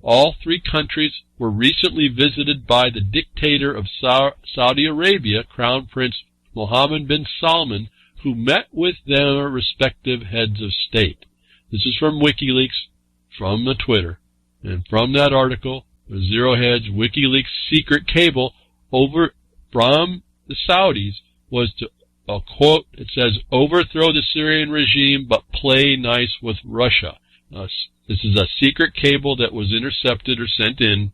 All three countries were recently visited by the dictator of Saudi Arabia, Crown Prince Mohammed bin Salman, who met with their respective heads of state. This is from WikiLeaks, from the Twitter. And from that article, the Zero Hedge WikiLeaks secret cable over from the Saudis was to, I'll quote, it says, overthrow the Syrian regime but play nice with Russia. This is a secret cable that was intercepted or sent in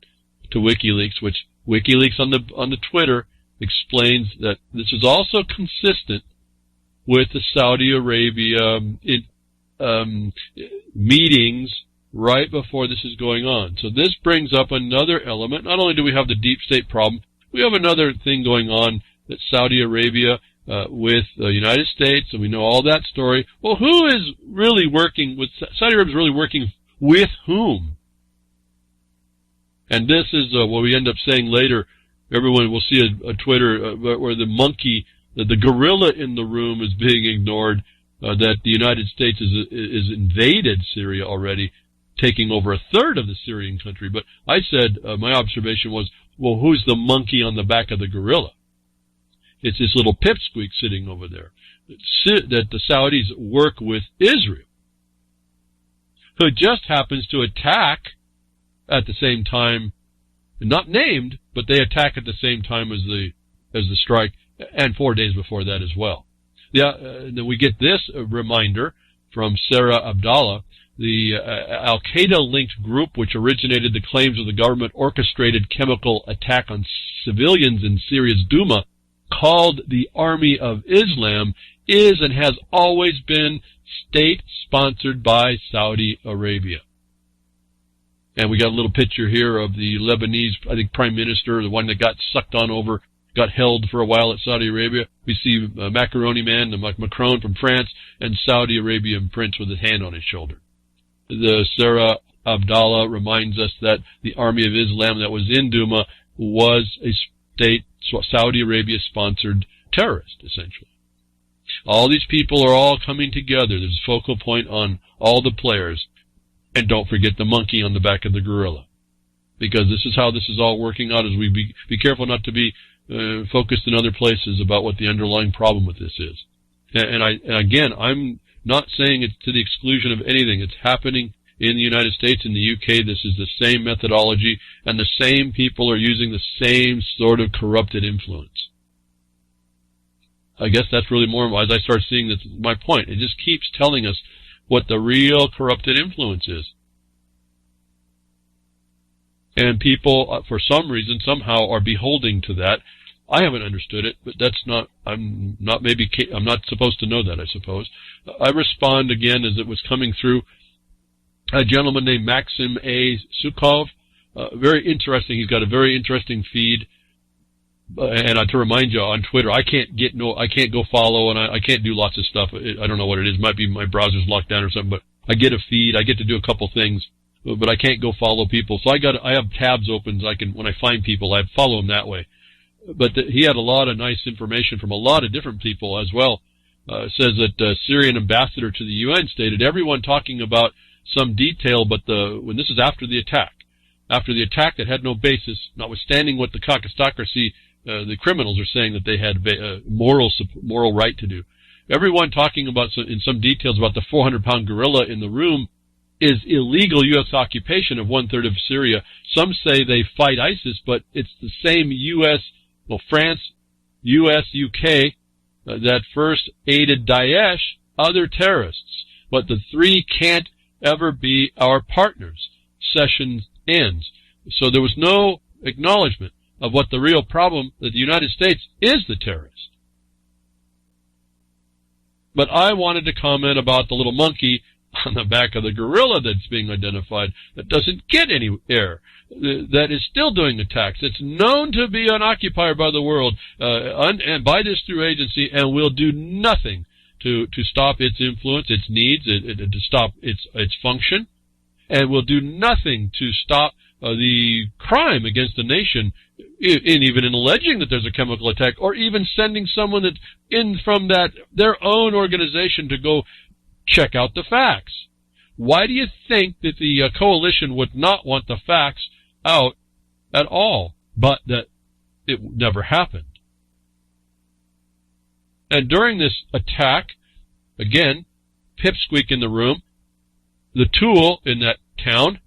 to WikiLeaks, which WikiLeaks on the Twitter explains that this is also consistent with the Saudi Arabia meetings right before this is going on. So this brings up another element. Not only do we have the deep state problem, we have another thing going on that Saudi Arabia with the United States, and we know all that story. Well, who is really working with, Saudi Arabia is really working with whom? And this is what we end up saying later. Everyone will see a Twitter where the monkey, the gorilla in the room is being ignored, that the United States is invaded Syria already, taking over a third of the Syrian country. But I said, my observation was, well, who's the monkey on the back of the gorilla? It's this little pipsqueak sitting over there. That the Saudis work with Israel, who just happens to attack at the same time, not named, but they attack at the same time as the strike, and 4 days before that as well. Then we get this reminder from Sarah Abdallah, the Al-Qaeda-linked group which originated the claims of the government-orchestrated chemical attack on civilians in Syria's Douma, called the Army of Islam, is and has always been state-sponsored by Saudi Arabia. And we got a little picture here of the Lebanese, I think, Prime Minister, the one that got sucked on over, got held for a while at Saudi Arabia. We see Macaroni Man, Macron from France, and Saudi Arabian Prince with his hand on his shoulder. The Sarah Abdallah reminds us that the Army of Islam that was in Douma was a state, Saudi Arabia-sponsored terrorist, essentially. All these people are all coming together. There's a focal point on all the players. And don't forget the monkey on the back of the gorilla. Because this is how this is all working out, as we be careful not to be focused in other places about what the underlying problem with this is. And again, I'm not saying it's to the exclusion of anything. It's happening in the United States, in the UK. This is the same methodology, and the same people are using the same sort of corrupted influence. I guess that's really more, as I start seeing this, my point. It just keeps telling us what the real corrupted influence is. And people, for some reason, somehow are beholding to that. I haven't understood it, but I'm not supposed to know that, I suppose. I respond again as it was coming through. A gentleman named Maxim A. Sukhov, very interesting. He's got a very interesting feed. And to remind you, on Twitter, I can't go follow, and I can't do lots of stuff. I don't know what it is. It might be my browser's locked down or something, but I get a feed. I get to do a couple things, but I can't go follow people. So I have tabs open. When I find people, I follow them that way. But he had a lot of nice information from a lot of different people as well. Says that Syrian ambassador to the UN stated everyone talking about some detail, but when this is after the attack that had no basis, notwithstanding what the Kakistocracy, the criminals are saying that they had moral right to do. Everyone talking about in some details about the 400-pound gorilla in the room is illegal U.S. occupation of 1/3 of Syria. Some say they fight ISIS, but it's the same France, U.S., UK, that first aided Daesh, other terrorists. But the three can't ever be our partners. Session ends. So there was no acknowledgement of what the real problem, that the United States is the terrorist. But I wanted to comment about the little monkey on the back of the gorilla that's being identified that doesn't get any air, that is still doing attacks. It's known to be an occupier by the world and by this through agency, and will do nothing to stop its influence, its needs, to stop its function, and will do nothing to stop the crime against the nation, even in alleging that there's a chemical attack, or even sending someone that's in from their own organization to go check out the facts. Why do you think that the coalition would not want the facts out at all, but that it never happened? And during this attack, again, pipsqueak in the room, the tool in that town,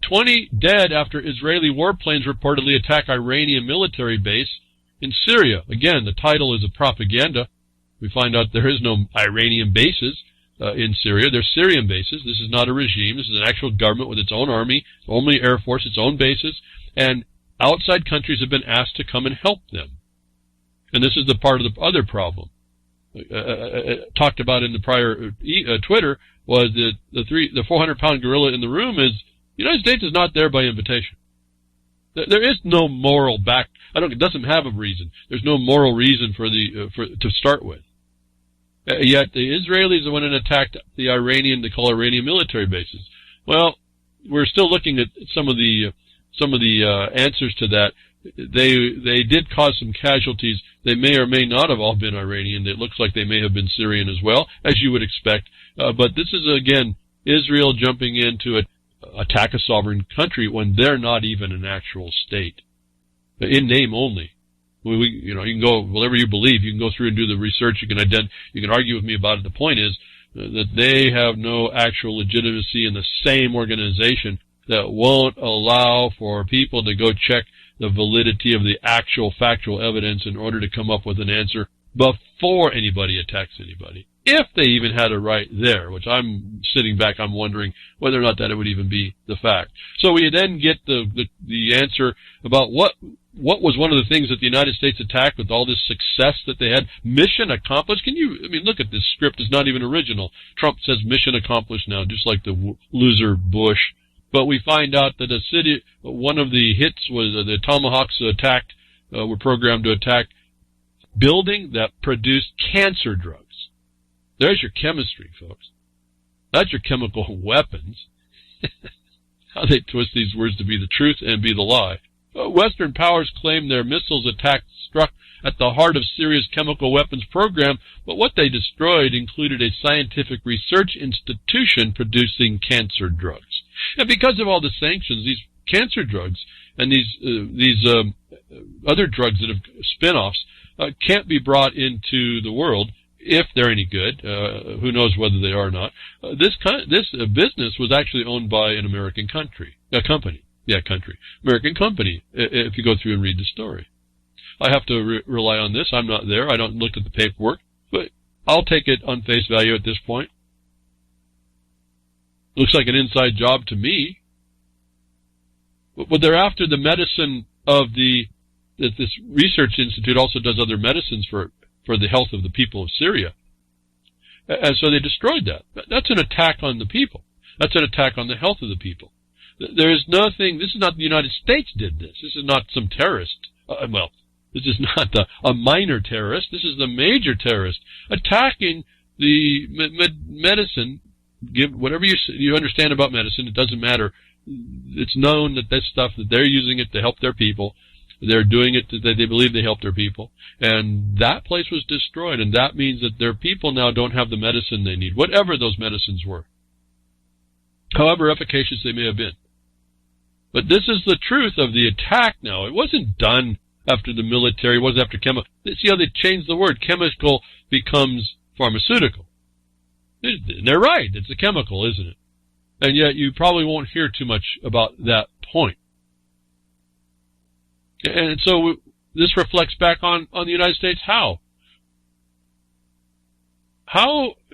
20 dead after Israeli warplanes reportedly attack Iranian military base in Syria. Again, the title is a propaganda. We find out there is no Iranian bases in Syria. They're Syrian bases. This is not a regime. This is an actual government with its own army, its own air force, its own bases, and outside countries have been asked to come and help them. And this is the part of the other problem. Talked about in the prior Twitter was the 400-pound gorilla in the room is the United States is not there by invitation. There is no moral it doesn't have a reason. There's no moral reason to start with. Yet the Israelis went and attacked the they call Iranian military bases. Well, we're still looking at some of the answers to that. They did cause some casualties. They may or may not have all been Iranian. It looks like they may have been Syrian as well, as you would expect. But this is, again, Israel jumping in to attack a sovereign country when they're not even an actual state. In name only. You can go, whatever you believe, you can go through and do the research, you can argue with me about it. The point is that they have no actual legitimacy in the same organization that won't allow for people to go check the validity of the actual factual evidence in order to come up with an answer before anybody attacks anybody. If they even had a right there, which I'm sitting back, I'm wondering whether or not that it would even be the fact. So we then get the answer about what was one of the things that the United States attacked with all this success that they had. Mission accomplished. Look at this script. It's not even original. Trump says mission accomplished now, just like the loser Bush. But we find out that one of the hits was the Tomahawks were programmed to attack building that produced cancer drugs. There's your chemistry, folks. That's your chemical weapons. How they twist these words to be the truth and be the lie. Western powers claim their missiles struck at the heart of Syria's chemical weapons program, but what they destroyed included a scientific research institution producing cancer drugs. And because of all the sanctions, these cancer drugs and these other drugs that have spin-offs can't be brought into the world if they're any good. Who knows whether they are or not. This business was actually owned by an American company. American company, if you go through and read the story. I have to rely on this. I'm not there. I don't look at the paperwork, but I'll take it on face value at this point. Looks like an inside job to me. But they're after the medicine of the that this research institute also does other medicines for the health of the people of Syria. And so they destroyed that. That's an attack on the people. That's an attack on the health of the people. There is nothing, this is not the United States did this. This is not some terrorist. This is not a minor terrorist. This is the major terrorist attacking the medicine. Give whatever you understand about medicine. It doesn't matter. It's known that this stuff, that they're using it to help their people. They're doing it that they believe they help their people. And that place was destroyed. And that means that their people now don't have the medicine they need, whatever those medicines were, however efficacious they may have been. But this is the truth of the attack now. It wasn't done after the military, it wasn't after chemical. See how they changed the word. Chemical becomes pharmaceutical. And they're right. It's a chemical, isn't it? And yet you probably won't hear too much about that point. And so this reflects back on the United States. How?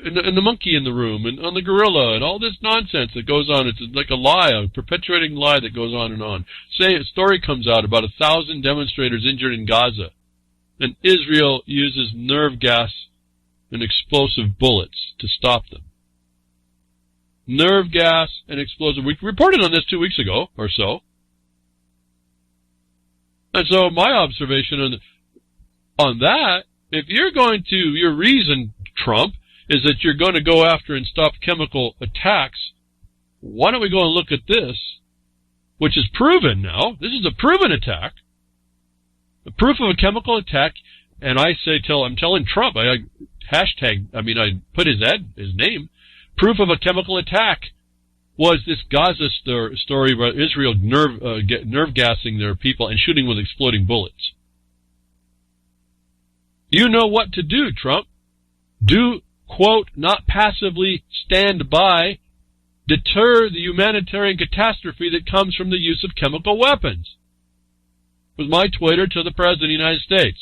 And the monkey in the room, and on the gorilla, and all this nonsense that goes on. It's like a lie, a perpetuating lie that goes on and on. Say a story comes out about 1,000 demonstrators injured in Gaza, and Israel uses nerve gas and explosive bullets to stop them. Nerve gas and explosive. We reported on this 2 weeks ago or so. And so my observation on that, if you're going to, your reason, Trump, is that you're going to go after and stop chemical attacks, why don't we go and look at this, which is proven now. This is a proven attack. The proof of a chemical attack, and I say, I'm telling Trump, I put his name, proof of a chemical attack was this Gaza story about Israel nerve gassing their people and shooting with exploding bullets. You know what to do, Trump. Do, quote, not passively stand by, deter the humanitarian catastrophe that comes from the use of chemical weapons. Was my Twitter to the President of the United States.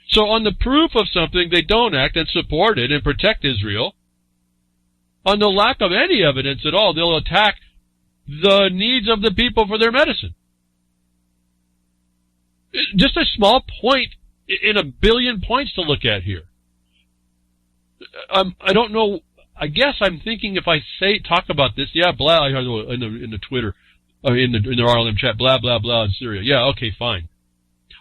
So on the proof of something, they don't act and support it and protect Israel. On the lack of any evidence at all, they'll attack the needs of the people for their medicine. Just a small point in a billion points to look at here. I don't know. I guess I'm thinking if I talk about this, blah, in the Twitter, in the RLM chat, blah, blah, blah in Syria. Yeah, okay, fine.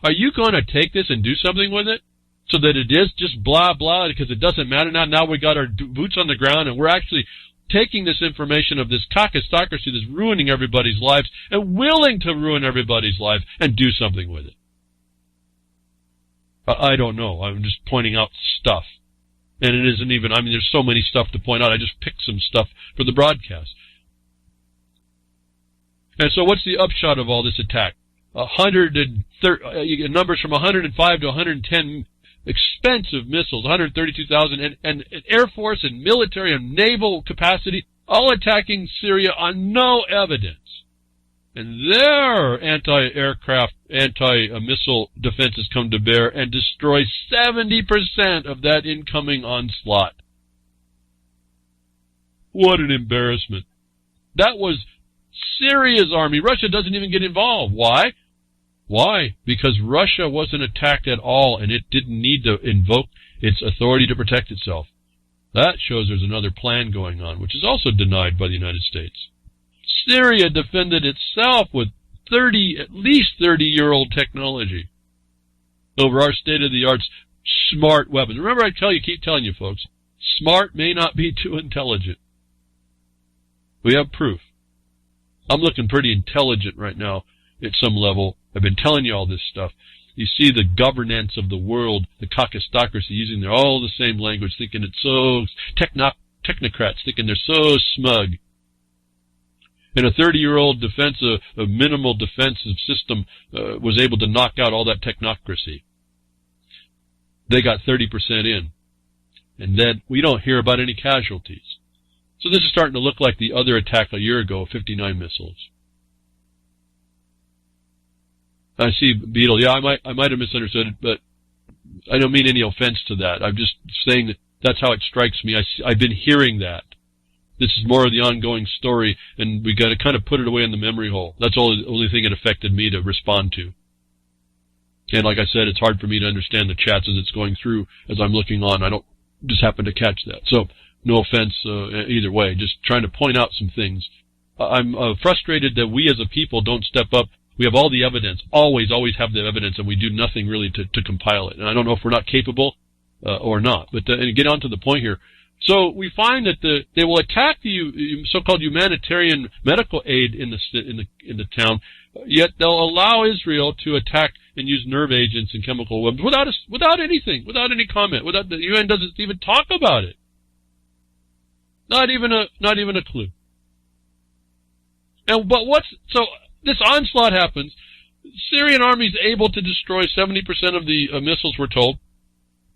Are you going to take this and do something with it? So that it is just blah, blah, because it doesn't matter now. Now we got our boots on the ground, and we're actually taking this information of this caucusocracy that's ruining everybody's lives and willing to ruin everybody's life and do something with it. I don't know. I'm just pointing out stuff. And it isn't even, there's so many stuff to point out. I just picked some stuff for the broadcast. And so what's the upshot of all this attack? Numbers from 105 to 110 expensive missiles, 132,000, and Air Force and military and naval capacity, all attacking Syria on no evidence. And their anti-aircraft, anti-missile defenses come to bear and destroy 70% of that incoming onslaught. What an embarrassment. That was Syria's army. Russia doesn't even get involved. Why? Why? Because Russia wasn't attacked at all, and it didn't need to invoke its authority to protect itself. That shows there's another plan going on, which is also denied by the United States. Syria defended itself with at least 30-year-old technology over our state-of-the-art smart weapons. Remember, keep telling you folks, smart may not be too intelligent. We have proof. I'm looking pretty intelligent right now at some level. I've been telling you all this stuff. You see the governance of the world, the caucusocracy, using all the same language, thinking it's so technocrats, thinking they're so smug. And a 30-year-old a minimal defensive system was able to knock out all that technocracy. They got 30% in. And then we don't hear about any casualties. So this is starting to look like the other attack a year ago, 59 missiles. I see Beetle. Yeah, I might have misunderstood it, but I don't mean any offense to that. I'm just saying that that's how it strikes me. I've been hearing that. This is more of the ongoing story, and we got to kind of put it away in the memory hole. That's the only thing it affected me to respond to. And like I said, it's hard for me to understand the chats as it's going through, as I'm looking on. I don't just happen to catch that. So, no offense either way, just trying to point out some things. I'm frustrated that we as a people don't step up. We have all the evidence, always have the evidence, and we do nothing really to compile it. And I don't know if we're not capable or not. But and get on to the point here. So we find that they will attack the so-called humanitarian medical aid in the town, yet they'll allow Israel to attack and use nerve agents and chemical weapons without anything, without any comment. Without the UN doesn't even talk about it. Not even a clue. And so this onslaught happens. Syrian army is able to destroy 70% of the missiles, we're told.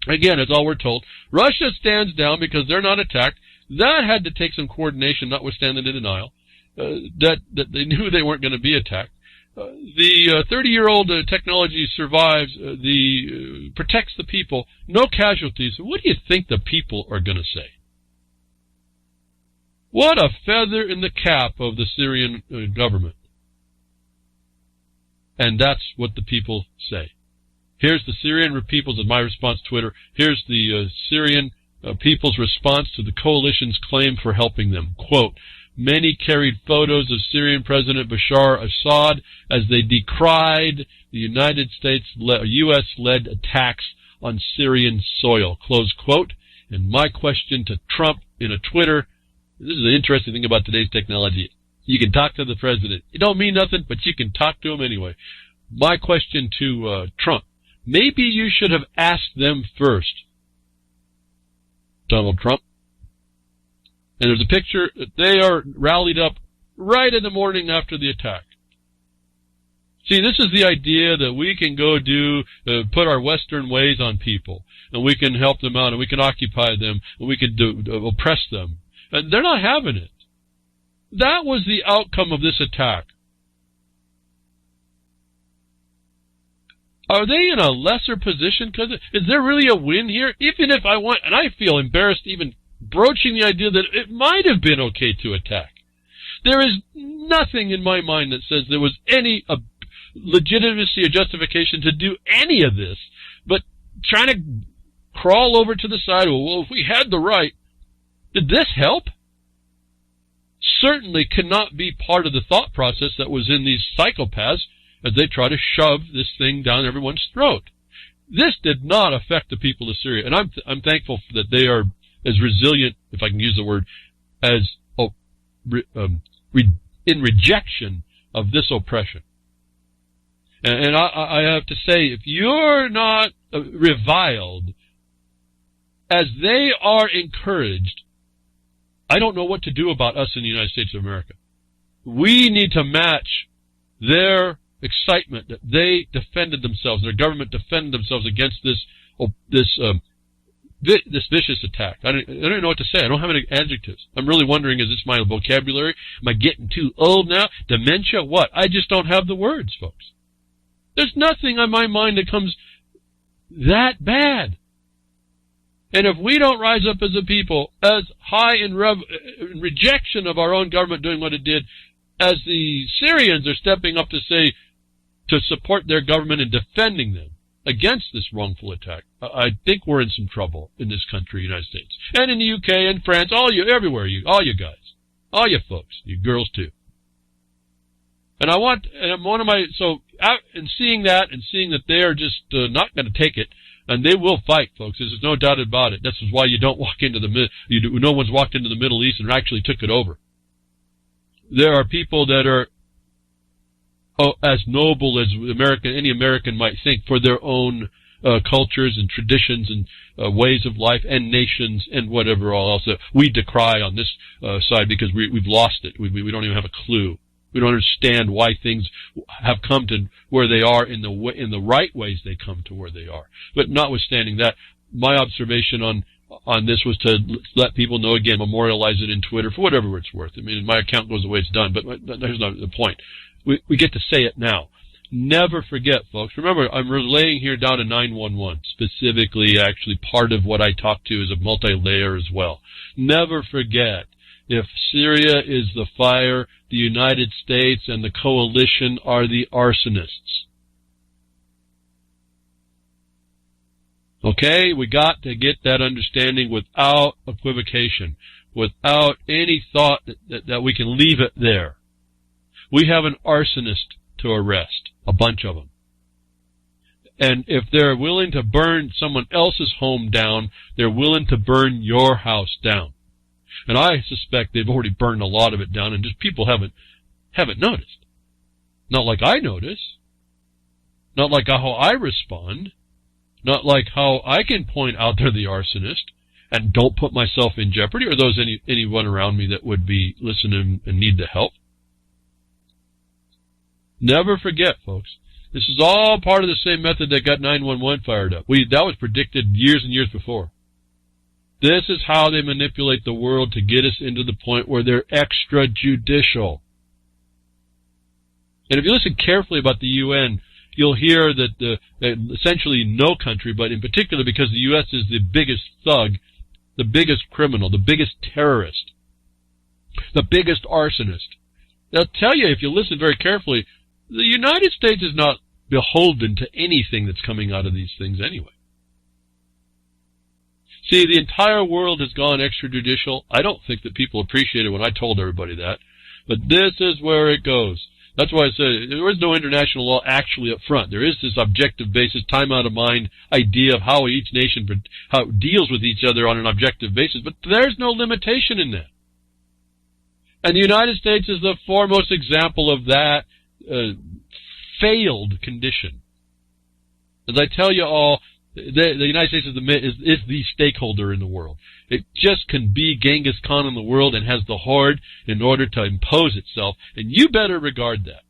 Again, it's all we're told. Russia stands down because they're not attacked. That had to take some coordination, notwithstanding the denial, that they knew they weren't going to be attacked. The 30-year-old technology survives, protects the people, no casualties. What do you think the people are going to say? What a feather in the cap of the Syrian government. And that's what the people say. Here's the Syrian people's, in my response to Twitter, here's the Syrian people's response to the coalition's claim for helping them. Quote, many carried photos of Syrian President Bashar Assad as they decried the United States, U.S.-led attacks on Syrian soil. Close quote. And my question to Trump in a Twitter, this is the interesting thing about today's technology. You can talk to the president. It don't mean nothing, but you can talk to him anyway. My question to Trump, maybe you should have asked them first, Donald Trump. And there's a picture. They are rallied up right in the morning after the attack. See, this is the idea that we can go put our Western ways on people, and we can help them out, and we can occupy them, and we can oppress them. And they're not having it. That was the outcome of this attack. Are they in a lesser position? Is there really a win here? Even if and I feel embarrassed even broaching the idea that it might have been okay to attack. There is nothing in my mind that says there was any legitimacy or justification to do any of this, but trying to crawl over to the side, well, if we had the right, did this help? Certainly cannot be part of the thought process that was in these psychopaths as they try to shove this thing down everyone's throat. This did not affect the people of Syria, and I'm thankful that they are as resilient, if I can use the word, as in rejection of this oppression. And I have to say, if you're not reviled as they are encouraged, I don't know what to do about us in the United States of America. We need to match their excitement that they defended themselves, their government defended themselves against this vicious attack. I don't even know what to say. I don't have any adjectives. I'm really wondering, is this my vocabulary? Am I getting too old now? Dementia? What? I just don't have the words, folks. There's nothing on my mind that comes that bad. And if we don't rise up as a people, as high in rejection of our own government doing what it did, as the Syrians are stepping up to support their government and defending them against this wrongful attack, I think we're in some trouble in this country, United States, and in the UK and France, everywhere, all you guys, all you folks, you girls too. And seeing that they are just not going to take it. And they will fight, folks. There's no doubt about it. This is why you don't walk into no one's walked into the Middle East and actually took it over. There are people that are as noble as any American might think for their own cultures and traditions and ways of life and nations and whatever else that we decry on this side because we've lost it. We don't even have a clue. We don't understand why things have come to where they are in the right ways they come to where they are. But notwithstanding that, my observation on this was to let people know, again, memorialize it in Twitter for whatever it's worth. I mean, my account goes the way it's done, but here's not the point. We get to say it now. Never forget, folks. Remember, I'm relaying here down to 911. Specifically, actually, part of what I talk to is a multi-layer as well. Never forget If Syria is the fire, the United States and the coalition are the arsonists. Okay, we got to get that understanding without equivocation, without any thought that we can leave it there. We have an arsonist to arrest, a bunch of them. And if they're willing to burn someone else's home down, they're willing to burn your house down. And I suspect they've already burned a lot of it down, and just people haven't noticed. Not like I notice. Not like how I respond. Not like how I can point out they're the arsonist and don't put myself in jeopardy, or those anyone around me that would be listening and need the help. Never forget, folks, this is all part of the same method that got 911 fired up. That was predicted years and years before. This is how they manipulate the world to get us into the point where they're extrajudicial. And if you listen carefully about the UN, you'll hear that essentially no country, but in particular because the U.S. is the biggest thug, the biggest criminal, the biggest terrorist, the biggest arsonist. They'll tell you, if you listen very carefully, the United States is not beholden to anything that's coming out of these things anyway. See, the entire world has gone extrajudicial. I don't think that people appreciate it when I told everybody that. But this is where it goes. That's why I said there is no international law actually up front. There is this objective basis, time out of mind idea of how each nation how it deals with each other on an objective basis. But there's no limitation in that. And the United States is the foremost example of that failed condition. As I tell you all, the United States is the stakeholder in the world. It just can be Genghis Khan in the world and has the horde in order to impose itself, and you better regard that.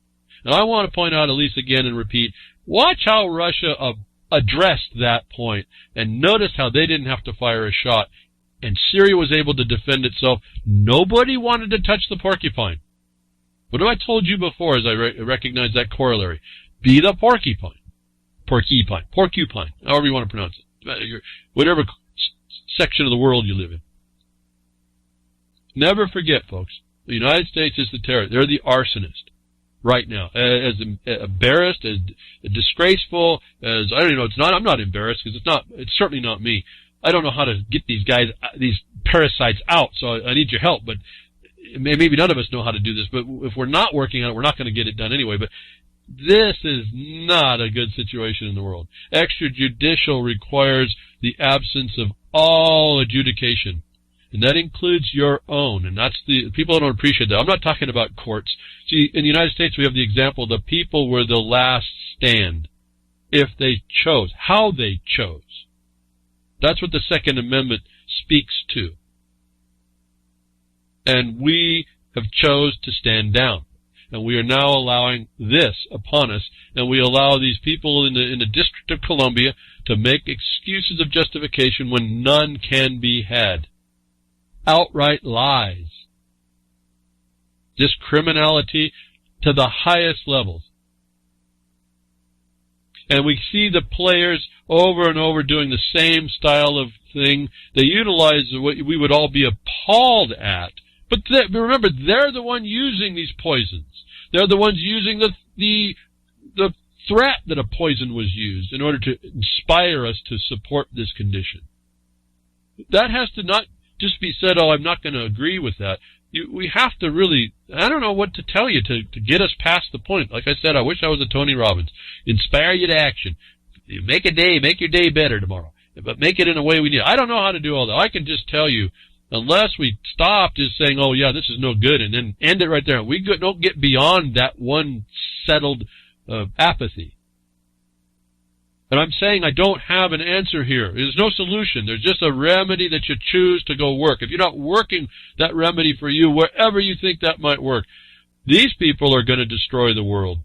And I want to point out, at least again and repeat, watch how Russia addressed that point, and notice how they didn't have to fire a shot, and Syria was able to defend itself. Nobody wanted to touch the porcupine. What have I told you before as I recognize that corollary? Be the porcupine. Porcupine, however you want to pronounce it. Whatever section of the world you live in. Never forget, folks, the United States is the terrorist. They're the arsonist right now. As embarrassed, as disgraceful, as, I don't know, I'm not embarrassed because it's certainly not me. I don't know how to get these guys, these parasites out, so I need your help, but maybe none of us know how to do this, but if we're not working on it, we're not going to get it done anyway. But this is not a good situation in the world. Extrajudicial requires the absence of all adjudication, and that includes your own, and that's people don't appreciate that. I'm not talking about courts. See, in the United States, we have the example, the people were the last stand. If they chose, how they chose. That's what the Second Amendment speaks to. And we have chose to stand down. And we are now allowing this upon us, and we allow these people in the District of Columbia to make excuses of justification when none can be had. Outright lies. This criminality to the highest levels. And we see the players over and over doing the same style of thing. They utilize what we would all be appalled at. But remember, they're the one using these poisons. They're the ones using the threat that a poison was used in order to inspire us to support this condition. That has to not just be said, oh, I'm not going to agree with that. We have to really, I don't know what to tell you to get us past the point. Like I said, I wish I was a Tony Robbins. Inspire you to action. Make your day better tomorrow. But make it in a way we need. I don't know how to do all that. I can just tell you, unless we stop just saying, oh, yeah, this is no good, and then end it right there. We don't get beyond that one settled apathy. And I'm saying I don't have an answer here. There's no solution. There's just a remedy that you choose to go work. If you're not working that remedy for you, wherever you think that might work, these people are going to destroy the world.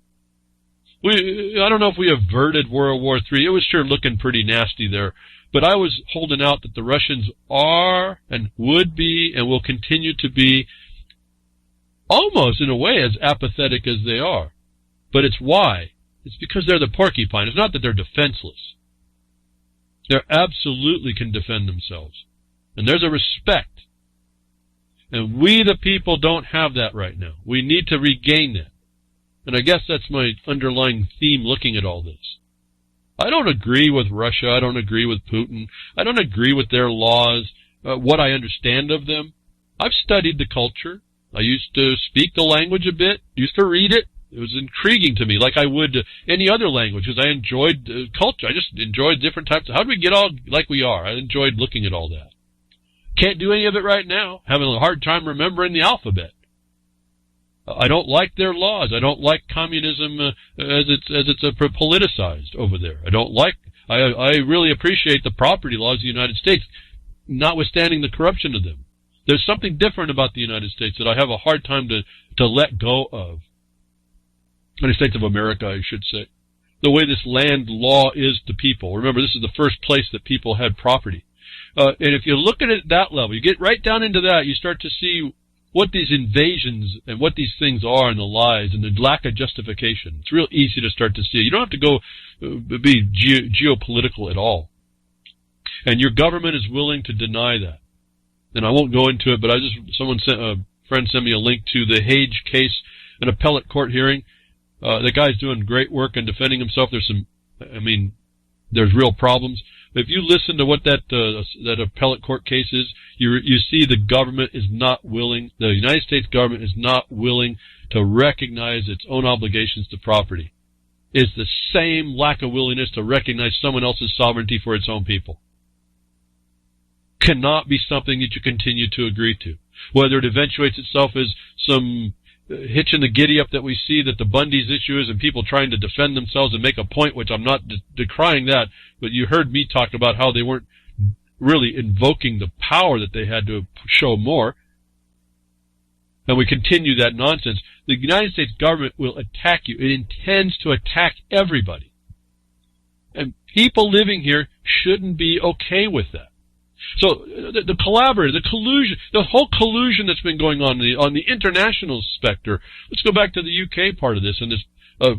I don't know if we averted World War III. It was sure looking pretty nasty there. But I was holding out that the Russians are and would be and will continue to be almost in a way as apathetic as they are. But it's why. It's because they're the porcupine. It's not that they're defenseless. They absolutely can defend themselves. And there's a respect. And we, the people, don't have that right now. We need to regain that. And I guess that's my underlying theme looking at all this. I don't agree with Russia. I don't agree with Putin. I don't agree with their laws, what I understand of them. I've studied the culture. I used to speak the language a bit, used to read it. It was intriguing to me, like I would any other language, because I enjoyed culture. I just enjoyed different types. How do we get all like we are? I enjoyed looking at all that. Can't do any of it right now. Having a hard time remembering the alphabet. I don't like their laws. I don't like communism as it's politicized over there. I don't like. I really appreciate the property laws of the United States, notwithstanding the corruption of them. There's something different about the United States that I have a hard time to let go of. United States of America, I should say. The way this land law is to people. Remember, this is the first place that people had property. And if you look at it at that level, you get right down into that, you start to see what these invasions and what these things are and the lies and the lack of justification. It's real easy to start to see. You don't have to go be geopolitical at all. And your government is willing to deny that. And I won't go into it, but a friend sent me a link to the Hage case, an appellate court hearing. The guy's doing great work in defending himself. There's real problems. If you listen to what that appellate court case is, you see the government is not willing, the United States government is not willing to recognize its own obligations to property. It's the same lack of willingness to recognize someone else's sovereignty for its own people. Cannot be something that you continue to agree to. Whether it eventuates itself as some hitch in the giddy-up that we see that the Bundy's issue is and people trying to defend themselves and make a point, which I'm not decrying that, but you heard me talk about how they weren't really invoking the power that they had to show more. And we continue that nonsense. The United States government will attack you. It intends to attack everybody. And people living here shouldn't be okay with that. So the collaborator, the collusion, the whole collusion that's been going on the international specter. Let's go back to the UK part of this, and this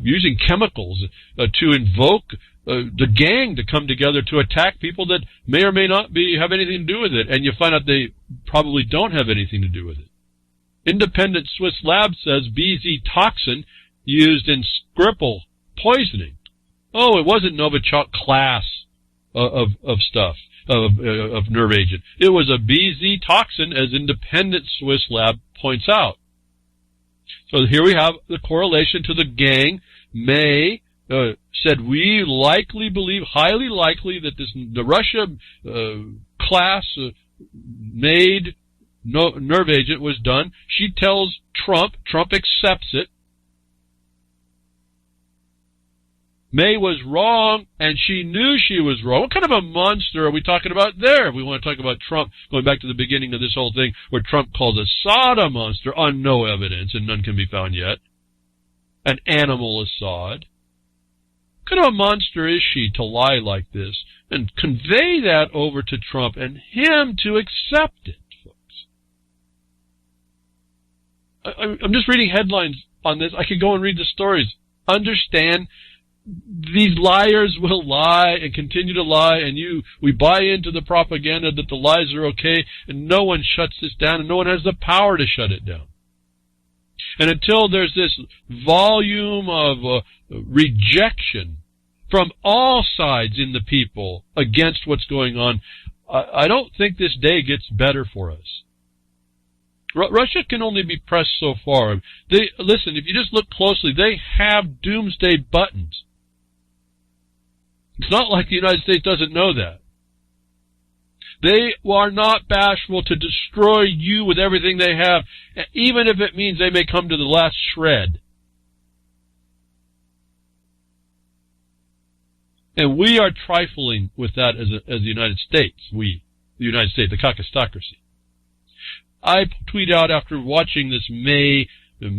using chemicals to invoke the gang to come together to attack people that may or may not have anything to do with it, and you find out they probably don't have anything to do with it. Independent Swiss lab says BZ toxin used in Skripal poisoning. Oh, it wasn't Novichok class of stuff. Of nerve agent. It was a BZ toxin, as independent Swiss lab points out. So here we have the correlation to the gang. May said we likely believe, highly likely, that the Russia class made nerve agent was done. She tells Trump accepts it. May was wrong, and she knew she was wrong. What kind of a monster are we talking about there? If we want to talk about Trump, going back to the beginning of this whole thing, where Trump calls Assad a monster on no evidence, and none can be found yet. An animal Assad. What kind of a monster is she to lie like this and convey that over to Trump and him to accept it, folks? I'm just reading headlines on this. I could go and read the stories. Understand, these liars will lie and continue to lie, and we buy into the propaganda that the lies are okay, and no one shuts this down, and no one has the power to shut it down. And until there's this volume of rejection from all sides in the people against what's going on, I don't think this day gets better for us. Russia can only be pressed so far. Listen, if you just look closely, they have doomsday buttons. It's not like the United States doesn't know that. They are not bashful to destroy you with everything they have, even if it means they may come to the last shred. And we are trifling with that as the United States. The United States, the caucusocracy. I tweet out after watching this may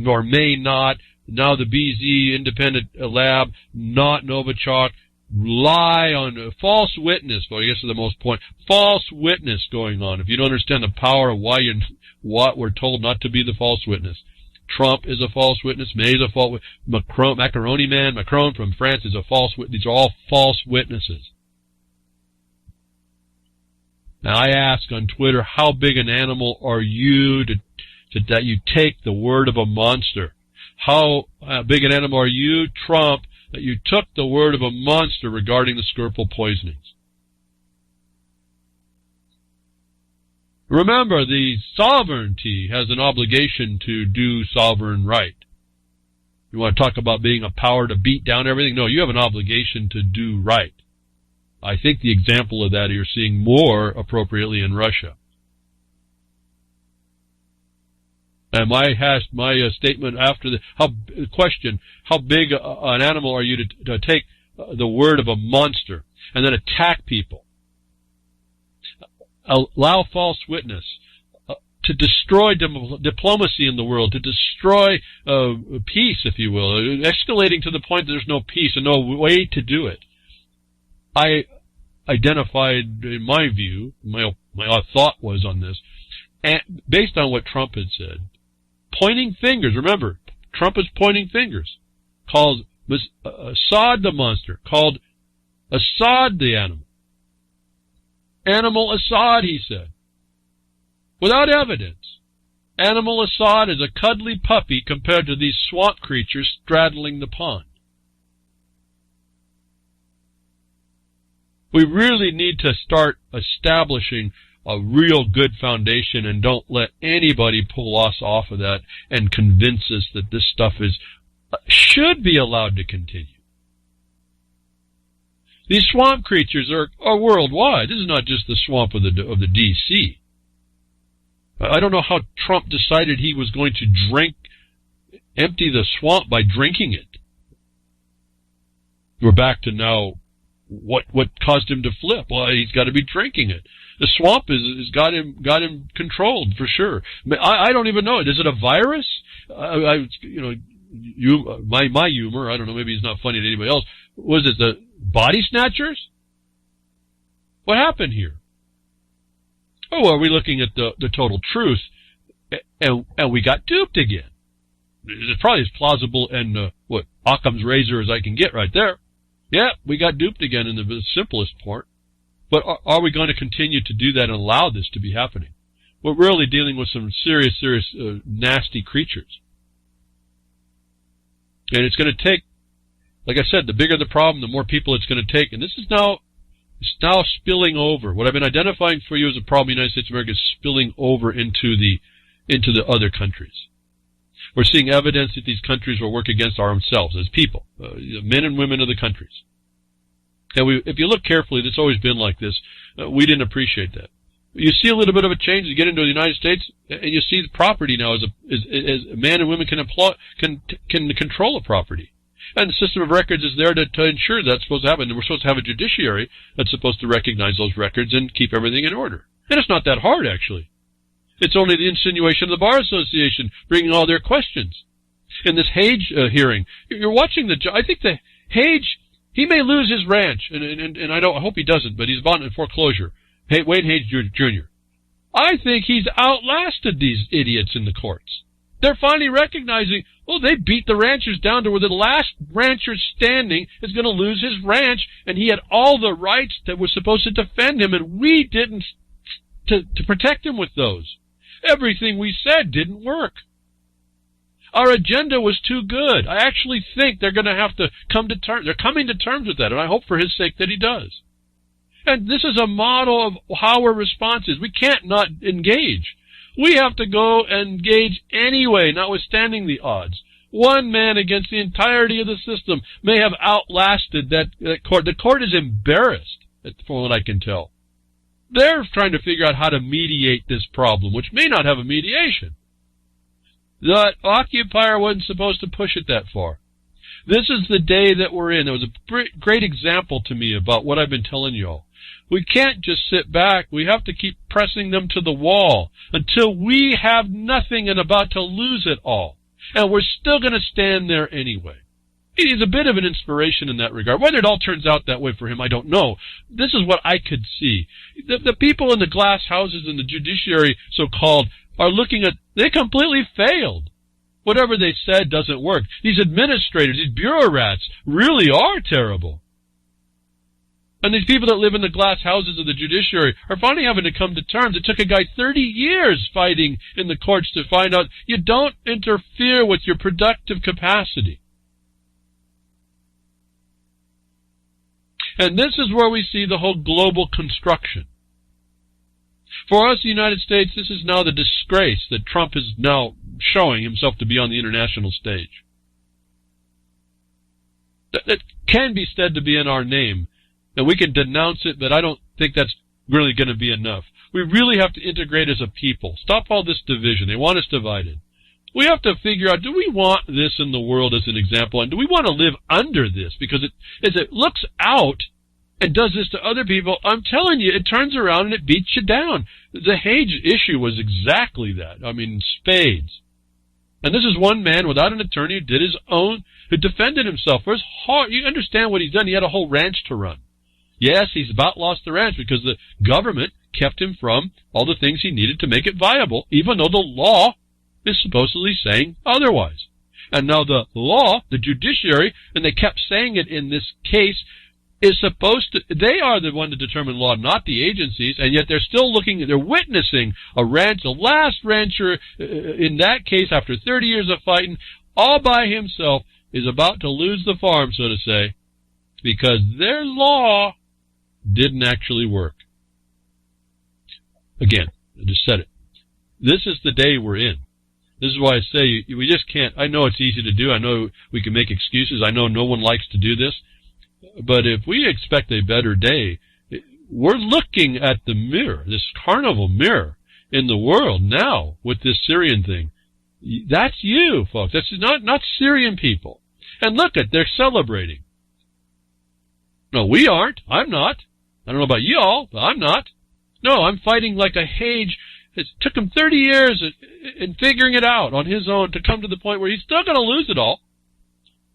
or may not, now the BZ independent lab, not Novichok, lie on a false witness, but I guess to the most point, false witness going on. If you don't understand the power of what we're told not to be the false witness. Trump is a false witness, May is a false witness, Macron from France is a false witness. These are all false witnesses. Now I ask on Twitter, how big an animal are you to that you take the word of a monster. How big an animal are you, Trump, that you took the word of a monster regarding the Skripal poisonings? Remember, the sovereignty has an obligation to do sovereign right. You want to talk about being a power to beat down everything? No, you have an obligation to do right. I think the example of that you're seeing more appropriately in Russia. And my statement after the question, how big an animal are you to take the word of a monster and then attack people? Allow false witness, to destroy diplomacy in the world, to destroy peace, if you will, escalating to the point that there's no peace and no way to do it. I identified, in my view, my thought was on this, and based on what Trump had said, pointing fingers. Remember, Trump is pointing fingers. Called Assad the monster. Called Assad the animal. Animal Assad, he said. Without evidence. Animal Assad is a cuddly puppy compared to these swamp creatures straddling the pond. We really need to start establishing a real good foundation and don't let anybody pull us off of that and convince us that this stuff should be allowed to continue. These swamp creatures are worldwide. This is not just the swamp of the D.C. I don't know how Trump decided he was going to empty the swamp by drinking it. We're back to now what caused him to flip. Well, he's got to be drinking it. The swamp has got him controlled for sure. I don't even know. Is it a virus? My humor. I don't know. Maybe it's not funny to anybody else. Was it the body snatchers? What happened here? Oh, are we looking at the total truth? And we got duped again. It's probably as plausible and Occam's razor as I can get right there. Yeah, we got duped again in the simplest part. But are we going to continue to do that and allow this to be happening? We're really dealing with some serious, nasty creatures. And it's going to take, like I said, the bigger the problem, the more people it's going to take. And this is now spilling over. What I've been identifying for you as a problem in the United States of America is spilling over into the other countries. We're seeing evidence that these countries will work against ourselves as people, men and women of the countries. And if you look carefully, it's always been like this. We didn't appreciate that. You see a little bit of a change. You get into the United States, and you see the property now as men and women can control a property. And the system of records is there to ensure that's supposed to happen. And we're supposed to have a judiciary that's supposed to recognize those records and keep everything in order. And it's not that hard, actually. It's only the insinuation of the Bar Association bringing all their questions. In this Hage hearing, you're watching I think the Hage, he may lose his ranch, and I hope he doesn't, but he's bought in foreclosure. Wade Hage Jr. I think he's outlasted these idiots in the courts. They're finally recognizing, they beat the ranchers down to where the last rancher standing is going to lose his ranch, and he had all the rights that were supposed to defend him, and we didn't to protect him with those. Everything we said didn't work. Our agenda was too good. I actually think they're going to have to come to terms. They're coming to terms with that, and I hope for his sake that he does. And this is a model of how our response is. We can't not engage. We have to go and engage anyway, notwithstanding the odds. One man against the entirety of the system may have outlasted that court. The court is embarrassed, from what I can tell. They're trying to figure out how to mediate this problem, which may not have a mediation. The occupier wasn't supposed to push it that far. This is the day that we're in. It was a great example to me about what I've been telling you all. We can't just sit back. We have to keep pressing them to the wall until we have nothing and about to lose it all. And we're still going to stand there anyway. He's a bit of an inspiration in that regard. Whether it all turns out that way for him, I don't know. This is what I could see. The people in the glass houses and the judiciary, so-called, are looking at, they completely failed. Whatever they said doesn't work. These administrators, these bureaucrats, really are terrible. And these people that live in the glass houses of the judiciary are finally having to come to terms. It took a guy 30 years fighting in the courts to find out you don't interfere with your productive capacity. And this is where we see the whole global construction. For us, the United States, this is now the disgrace that Trump is now showing himself to be on the international stage. That can be said to be in our name, and we can denounce it, but I don't think that's really going to be enough. We really have to integrate as a people. Stop all this division. They want us divided. We have to figure out, do we want this in the world as an example, and do we want to live under this? Because as it looks out and does this to other people, I'm telling you, it turns around and it beats you down. The Hage issue was exactly that. I mean, spades. And this is one man without an attorney who did his own, who defended himself. It was hard. You understand what he's done. He had a whole ranch to run. Yes, he's about lost the ranch because the government kept him from all the things he needed to make it viable, even though the law is supposedly saying otherwise. And now the law, the judiciary, and they kept saying it in this case, is supposed to, they are the one to determine law, not the agencies, and yet they're still looking, they're witnessing a ranch, the last rancher in that case, after 30 years of fighting, all by himself, is about to lose the farm, so to say, because their law didn't actually work. Again, I just said it. This is the day we're in. This is why I say we just can't, I know it's easy to do, I know we can make excuses, I know no one likes to do this, but if we expect a better day, we're looking at the mirror, this carnival mirror in the world now with this Syrian thing. That's you, folks. That's not Syrian people. And look at, they're celebrating. No, we aren't. I'm not. I don't know about y'all, but I'm not. No, I'm fighting like a Hage. It took him 30 years in figuring it out on his own to come to the point where he's still going to lose it all.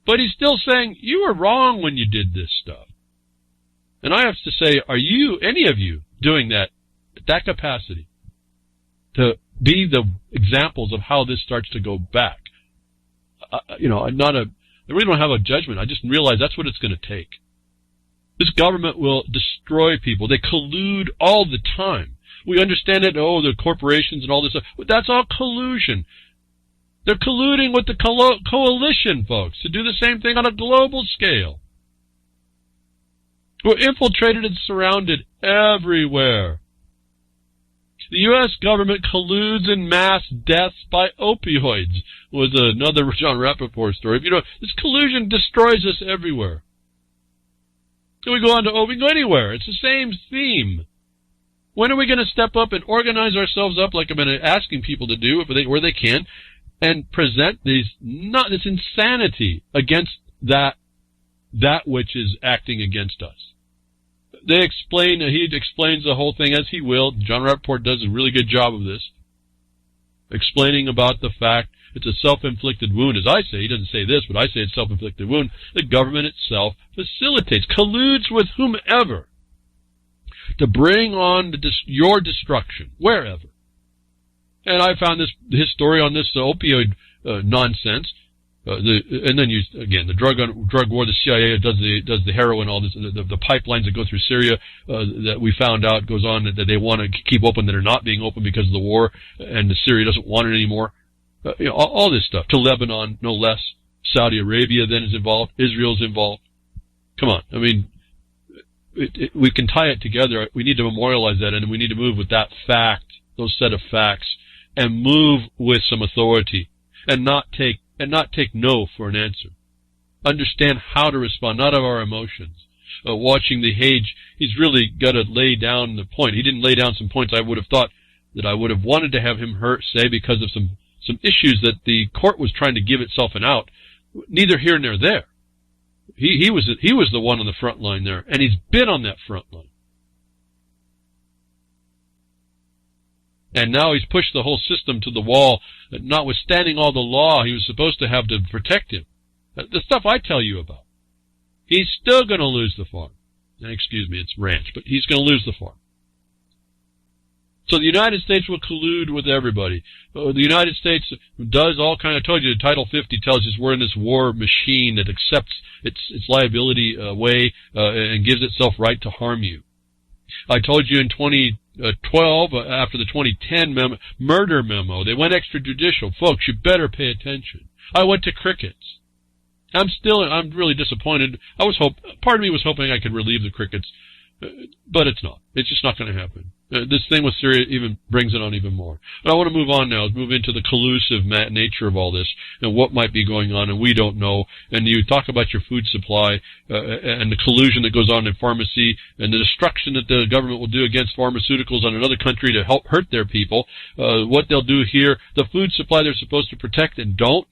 But he's still saying, you were wrong when you did this stuff. And I have to say, are you, any of you, doing that at that capacity to be the examples of how this starts to go back? I really don't have a judgment. I just realize that's what it's going to take. This government will destroy people. They collude all the time. We understand it, the corporations and all this stuff, but that's all collusion. They're colluding with the coalition, folks, to do the same thing on a global scale. We're infiltrated and surrounded everywhere. The U.S. government colludes in mass deaths by opioids, was another John Rappaport story. This collusion destroys us everywhere. And we go on to we go anywhere. It's the same theme. When are we going to step up and organize ourselves up like I've been asking people to do where they can, and present this insanity against that which is acting against us? He explains the whole thing as he will. John Rappaport does a really good job of this, explaining about the fact it's a self-inflicted wound, as I say. He doesn't say this, but I say it's self-inflicted wound. The government itself facilitates, colludes with whomever to bring on your destruction, wherever. And I found his story on this opioid nonsense. And then the drug war, the CIA does the heroin, all this, the pipelines that go through Syria that we found out goes on that they want to keep open that are not being open because of the war, and the Syria doesn't want it anymore. All this stuff to Lebanon, no less. Saudi Arabia then is involved. Israel's involved. Come on, I mean, we can tie it together. We need to memorialize that, and we need to move with that fact, those set of facts, and move with some authority, and not take no for an answer. Understand how to respond, not of our emotions. Watching the Hage, he's really got to lay down the point. He didn't lay down some points I would have thought that I would have wanted to have him say because of some issues that the court was trying to give itself an out. Neither here nor there. He was the one on the front line there, and he's been on that front line. And now he's pushed the whole system to the wall, notwithstanding all the law he was supposed to have to protect him. The stuff I tell you about. He's still going to lose the farm. Excuse me, it's ranch, but he's going to lose the farm. So the United States will collude with everybody. The United States does all kind of, I told you, Title 50 tells us we're in this war machine that accepts its liability away and gives itself right to harm you. I told you in 2012, after the 2010 murder memo, they went extrajudicial. Folks, you better pay attention. I went to crickets. I'm really disappointed. Part of me was hoping I could relieve the crickets, but it's not. It's just not going to happen. This thing with Syria even brings it on even more. But I want to move on now, move into the collusive nature of all this and what might be going on, and we don't know. And you talk about your food supply and the collusion that goes on in pharmacy and the destruction that the government will do against pharmaceuticals on another country to help hurt their people, what they'll do here, the food supply they're supposed to protect and don't.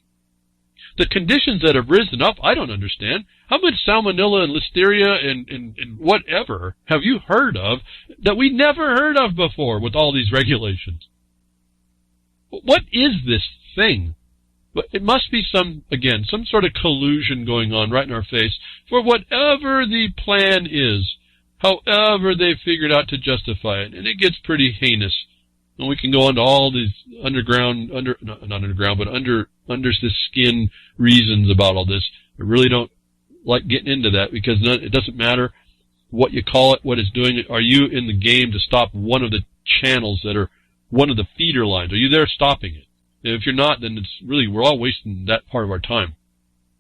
The conditions that have risen up, I don't understand. How much salmonella and listeria and whatever have you heard of that we never heard of before with all these regulations? What is this thing? But it must be some sort of collusion going on right in our face for whatever the plan is, however they figured out to justify it. And it gets pretty heinous. And we can go into all these under the skin reasons about all this. I really don't like getting into that because it doesn't matter what you call it, what it's doing. Are you in the game to stop one of the channels that are one of the feeder lines? Are you there stopping it? And if you're not, then we're all wasting that part of our time.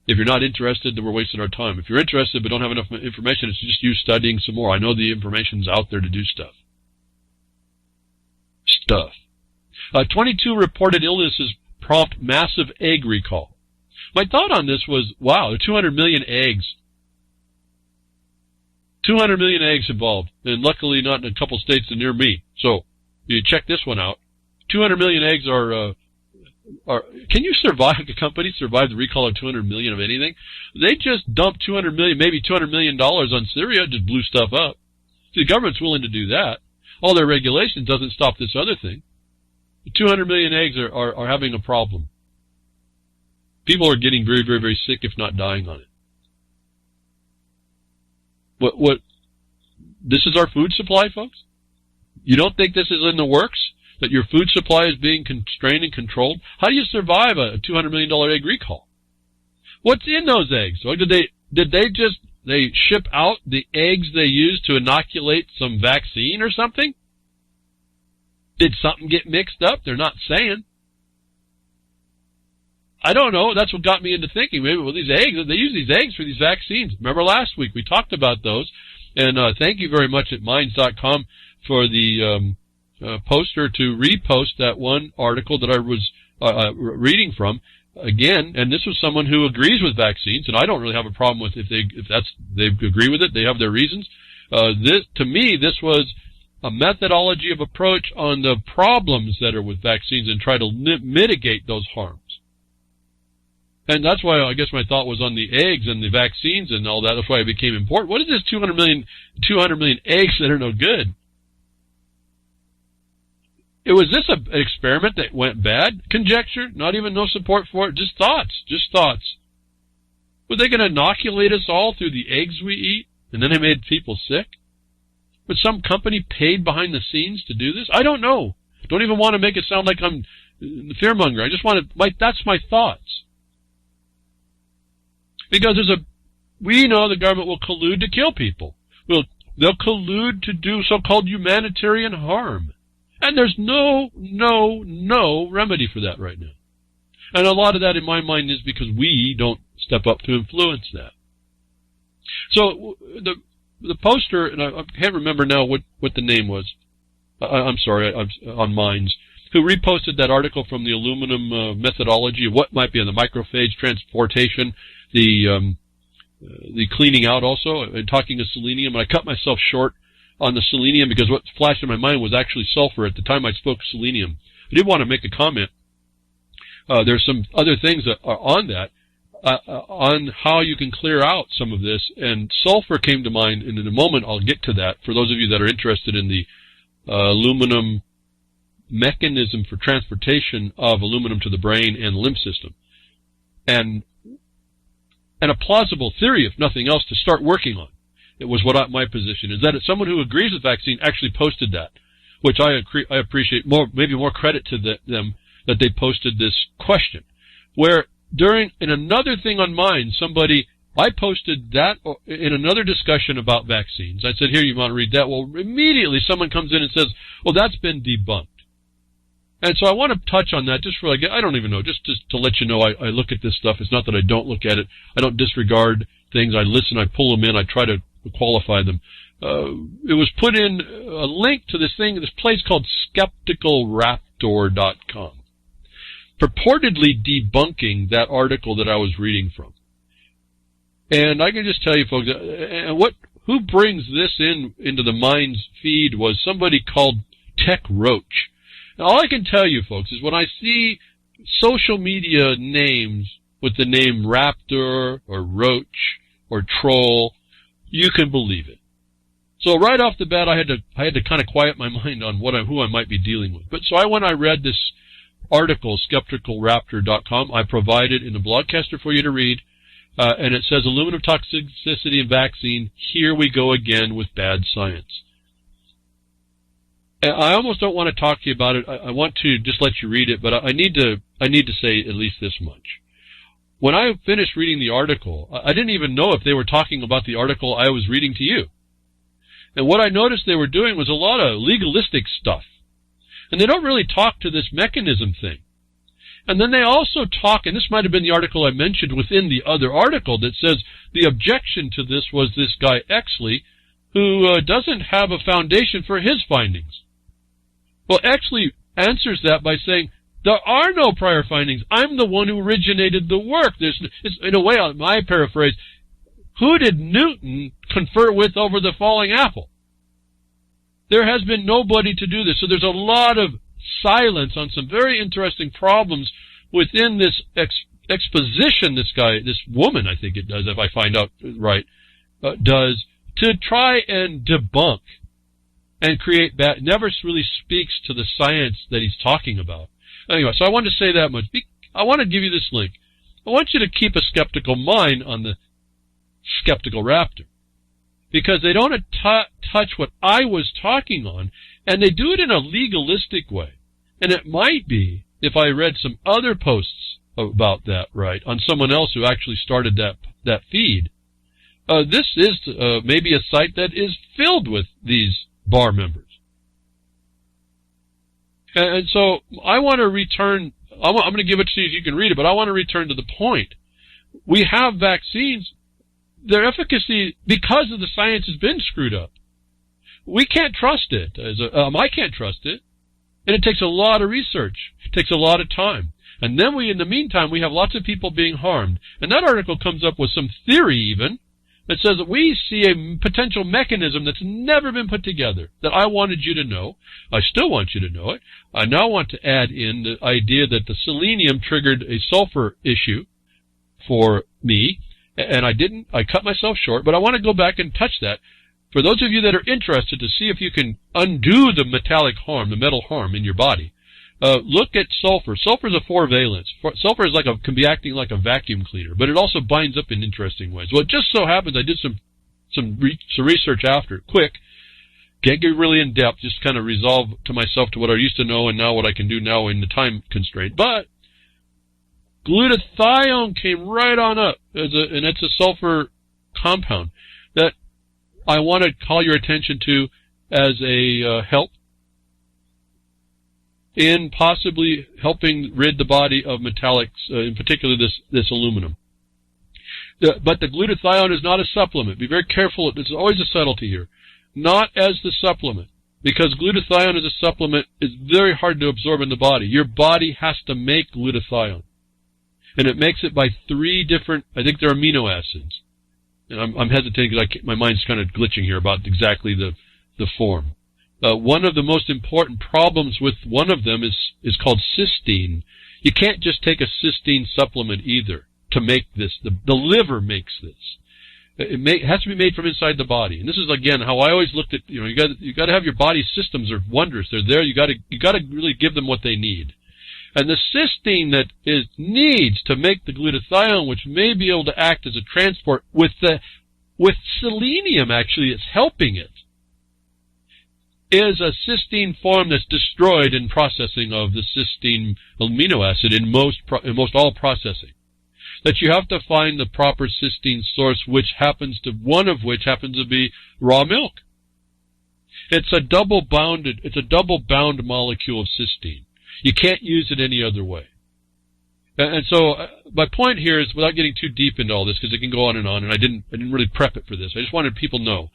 If you're not interested, then we're wasting our time. If you're interested but don't have enough information, it's just you studying some more. I know the information's out there to do stuff. 22 reported illnesses prompt massive egg recall. My thought on this was, wow, 200 million eggs. 200 million eggs involved, and luckily not in a couple states near me. So you check this one out. 200 million eggs are. Can you survive? A company survive the recall of 200 million of anything? They just dumped 200 million, maybe $200 million on Syria, just blew stuff up. See, the government's willing to do that. All their regulation doesn't stop this other thing. 200 million eggs are having a problem. People are getting very, very, very sick, if not dying on it. This is our food supply, folks? You don't think this is in the works? That your food supply is being constrained and controlled? How do you survive a $200 million egg recall? What's in those eggs? Or did they ship out the eggs they used to inoculate some vaccine or something? Did something get mixed up? They're not saying. I don't know. That's what got me into thinking. Maybe these eggs, they use these eggs for these vaccines. Remember last week we talked about those. And thank you very much at Minds.com for the poster to repost that one article that I was reading from. Again, and this was someone who agrees with vaccines, and I don't really have a problem with if they agree with it. They have their reasons. To me, this was a methodology of approach on the problems that are with vaccines and try to mitigate those harms. And that's why I guess my thought was on the eggs and the vaccines and all that. That's why it became important. What is this 200 million eggs that are no good? Was this an experiment that went bad? Conjecture? Not even no support for it? Just thoughts. Were they going to inoculate us all through the eggs we eat? And then they made people sick? Was some company paid behind the scenes to do this? I don't know. Don't even want to make it sound like I'm the fearmonger. I just want to, that's my thoughts. Because we know the government will collude to kill people. They'll collude to do so-called humanitarian harm. And there's no remedy for that right now. And a lot of that in my mind is because we don't step up to influence that. So the poster, and I can't remember now what the name was. I'm sorry, on Minds, who reposted that article from the aluminum methodology of what might be on the microphage transportation, the cleaning out also, and talking of selenium. And I cut myself short on the selenium because what flashed in my mind was actually sulfur. At the time I spoke selenium. I did want to make a comment. There's some other things that are on that, on how you can clear out some of this, and sulfur came to mind, and in a moment I'll get to that for those of you that are interested in the aluminum mechanism for transportation of aluminum to the brain and lymph system. And a plausible theory, if nothing else, to start working on. It was my position, is that someone who agrees with vaccine actually posted that. which I appreciate more, maybe more credit to them that they posted this question. Where in another thing on mine, I posted that in another discussion about vaccines. I said, here, you want to read that? Well, immediately someone comes in and says, well, that's been debunked. And so I want to touch on that just for, I don't even know, just to let you know I look at this stuff. It's not that I don't look at it. I don't disregard things. I listen, I pull them in, I try to qualify them. It was put in a link to this place called skepticalraptor.com, purportedly debunking that article that I was reading from. And I can just tell you, folks, who brings this into the Minds feed was somebody called Tech Roach. Now, all I can tell you, folks, is when I see social media names with the name Raptor or Roach or Troll, you can believe it. So right off the bat, I had to kind of quiet my mind on who I might be dealing with. But so when I read this article, skepticalraptor.com, I provided in the broadcaster for you to read, and it says aluminum toxicity and vaccine. Here we go again with bad science. And I almost don't want to talk to you about it. I want to just let you read it, but I need to say at least this much. When I finished reading the article, I didn't even know if they were talking about the article I was reading to you. And what I noticed they were doing was a lot of legalistic stuff. And they don't really talk to this mechanism thing. And then they also talk, and this might have been the article I mentioned within the other article that says the objection to this was this guy Exley, who doesn't have a foundation for his findings. Well, Exley answers that by saying, there are no prior findings. I'm the one who originated the work. It's, in a way, my paraphrase, who did Newton confer with over the falling apple? There has been nobody to do this. So there's a lot of silence on some very interesting problems within this exposition this woman, I think it does, if I find out right, does to try and debunk and create never really speaks to the science that he's talking about. Anyway, so I wanted to say that much. I want to give you this link. I want you to keep a skeptical mind on the Skeptical Raptor, because they don't touch what I was talking on, and they do it in a legalistic way. And it might be, if I read some other posts about that, right, on someone else who actually started that feed, this is maybe a site that is filled with these bar members. And so I want to return, I'm going to give it to you if you can read it, but I want to return to the point. We have vaccines, their efficacy, because of the science, has been screwed up. We can't trust it. I can't trust it. And it takes a lot of research. It takes a lot of time. And then in the meantime, we have lots of people being harmed. And that article comes up with some theory even that says that we see a potential mechanism that's never been put together, that I wanted you to know. I still want you to know it. I now want to add in the idea that the selenium triggered a sulfur issue for me, and I didn't. I cut myself short, but I want to go back and touch that. For those of you that are interested to see if you can undo the metallic harm, the metal harm in your body, look at sulfur. Sulfur is a 4-valence. Sulfur can be acting like a vacuum cleaner, but it also binds up in interesting ways. Well, it just so happens I did some research after, quick. Can't get really in depth, just kind of resolve to myself to what I used to know and now what I can do now in the time constraint. But glutathione came right on up, and it's a sulfur compound that I want to call your attention to as a help in possibly helping rid the body of metallics, in particular this aluminum. But the glutathione is not a supplement. Be very careful. There's always a subtlety here. Not as the supplement, because glutathione as a supplement is very hard to absorb in the body. Your body has to make glutathione, and it makes it by 3 different, I think they're amino acids. And I'm hesitating because my mind's kind of glitching here about exactly the form. One of the most important problems with one of them is called cysteine. You can't just take a cysteine supplement either to make this. The liver makes this. It has to be made from inside the body. And this is, again, how I always looked at, you got to have your body systems are wondrous. They're there. You got to really give them what they need. And the cysteine that needs to make the glutathione, which may be able to act as a transport with selenium, actually, it's helping it. is a cysteine form that's destroyed in processing of the cysteine amino acid in most all processing. That you have to find the proper cysteine source, one of which happens to be raw milk. It's a double bound molecule of cysteine. You can't use it any other way. And so my point here is, without getting too deep into all this, because it can go on, and I didn't really prep it for this. I just wanted people to know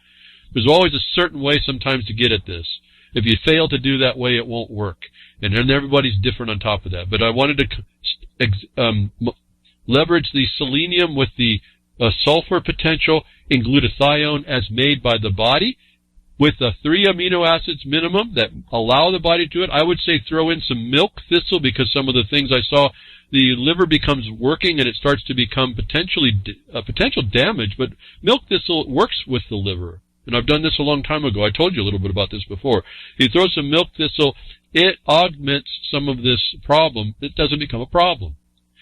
there's always a certain way sometimes to get at this. If you fail to do that way, it won't work. And then everybody's different on top of that. But I wanted to leverage the selenium with the sulfur potential in glutathione as made by the body, with the 3 amino acids minimum that allow the body to do it. I would say throw in some milk thistle, because some of the things I saw, the liver becomes working and it starts to become potential damage, but milk thistle works with the liver. And I've done this a long time ago. I told you a little bit about this before. If you throw some milk thistle, it augments some of this problem. It doesn't become a problem.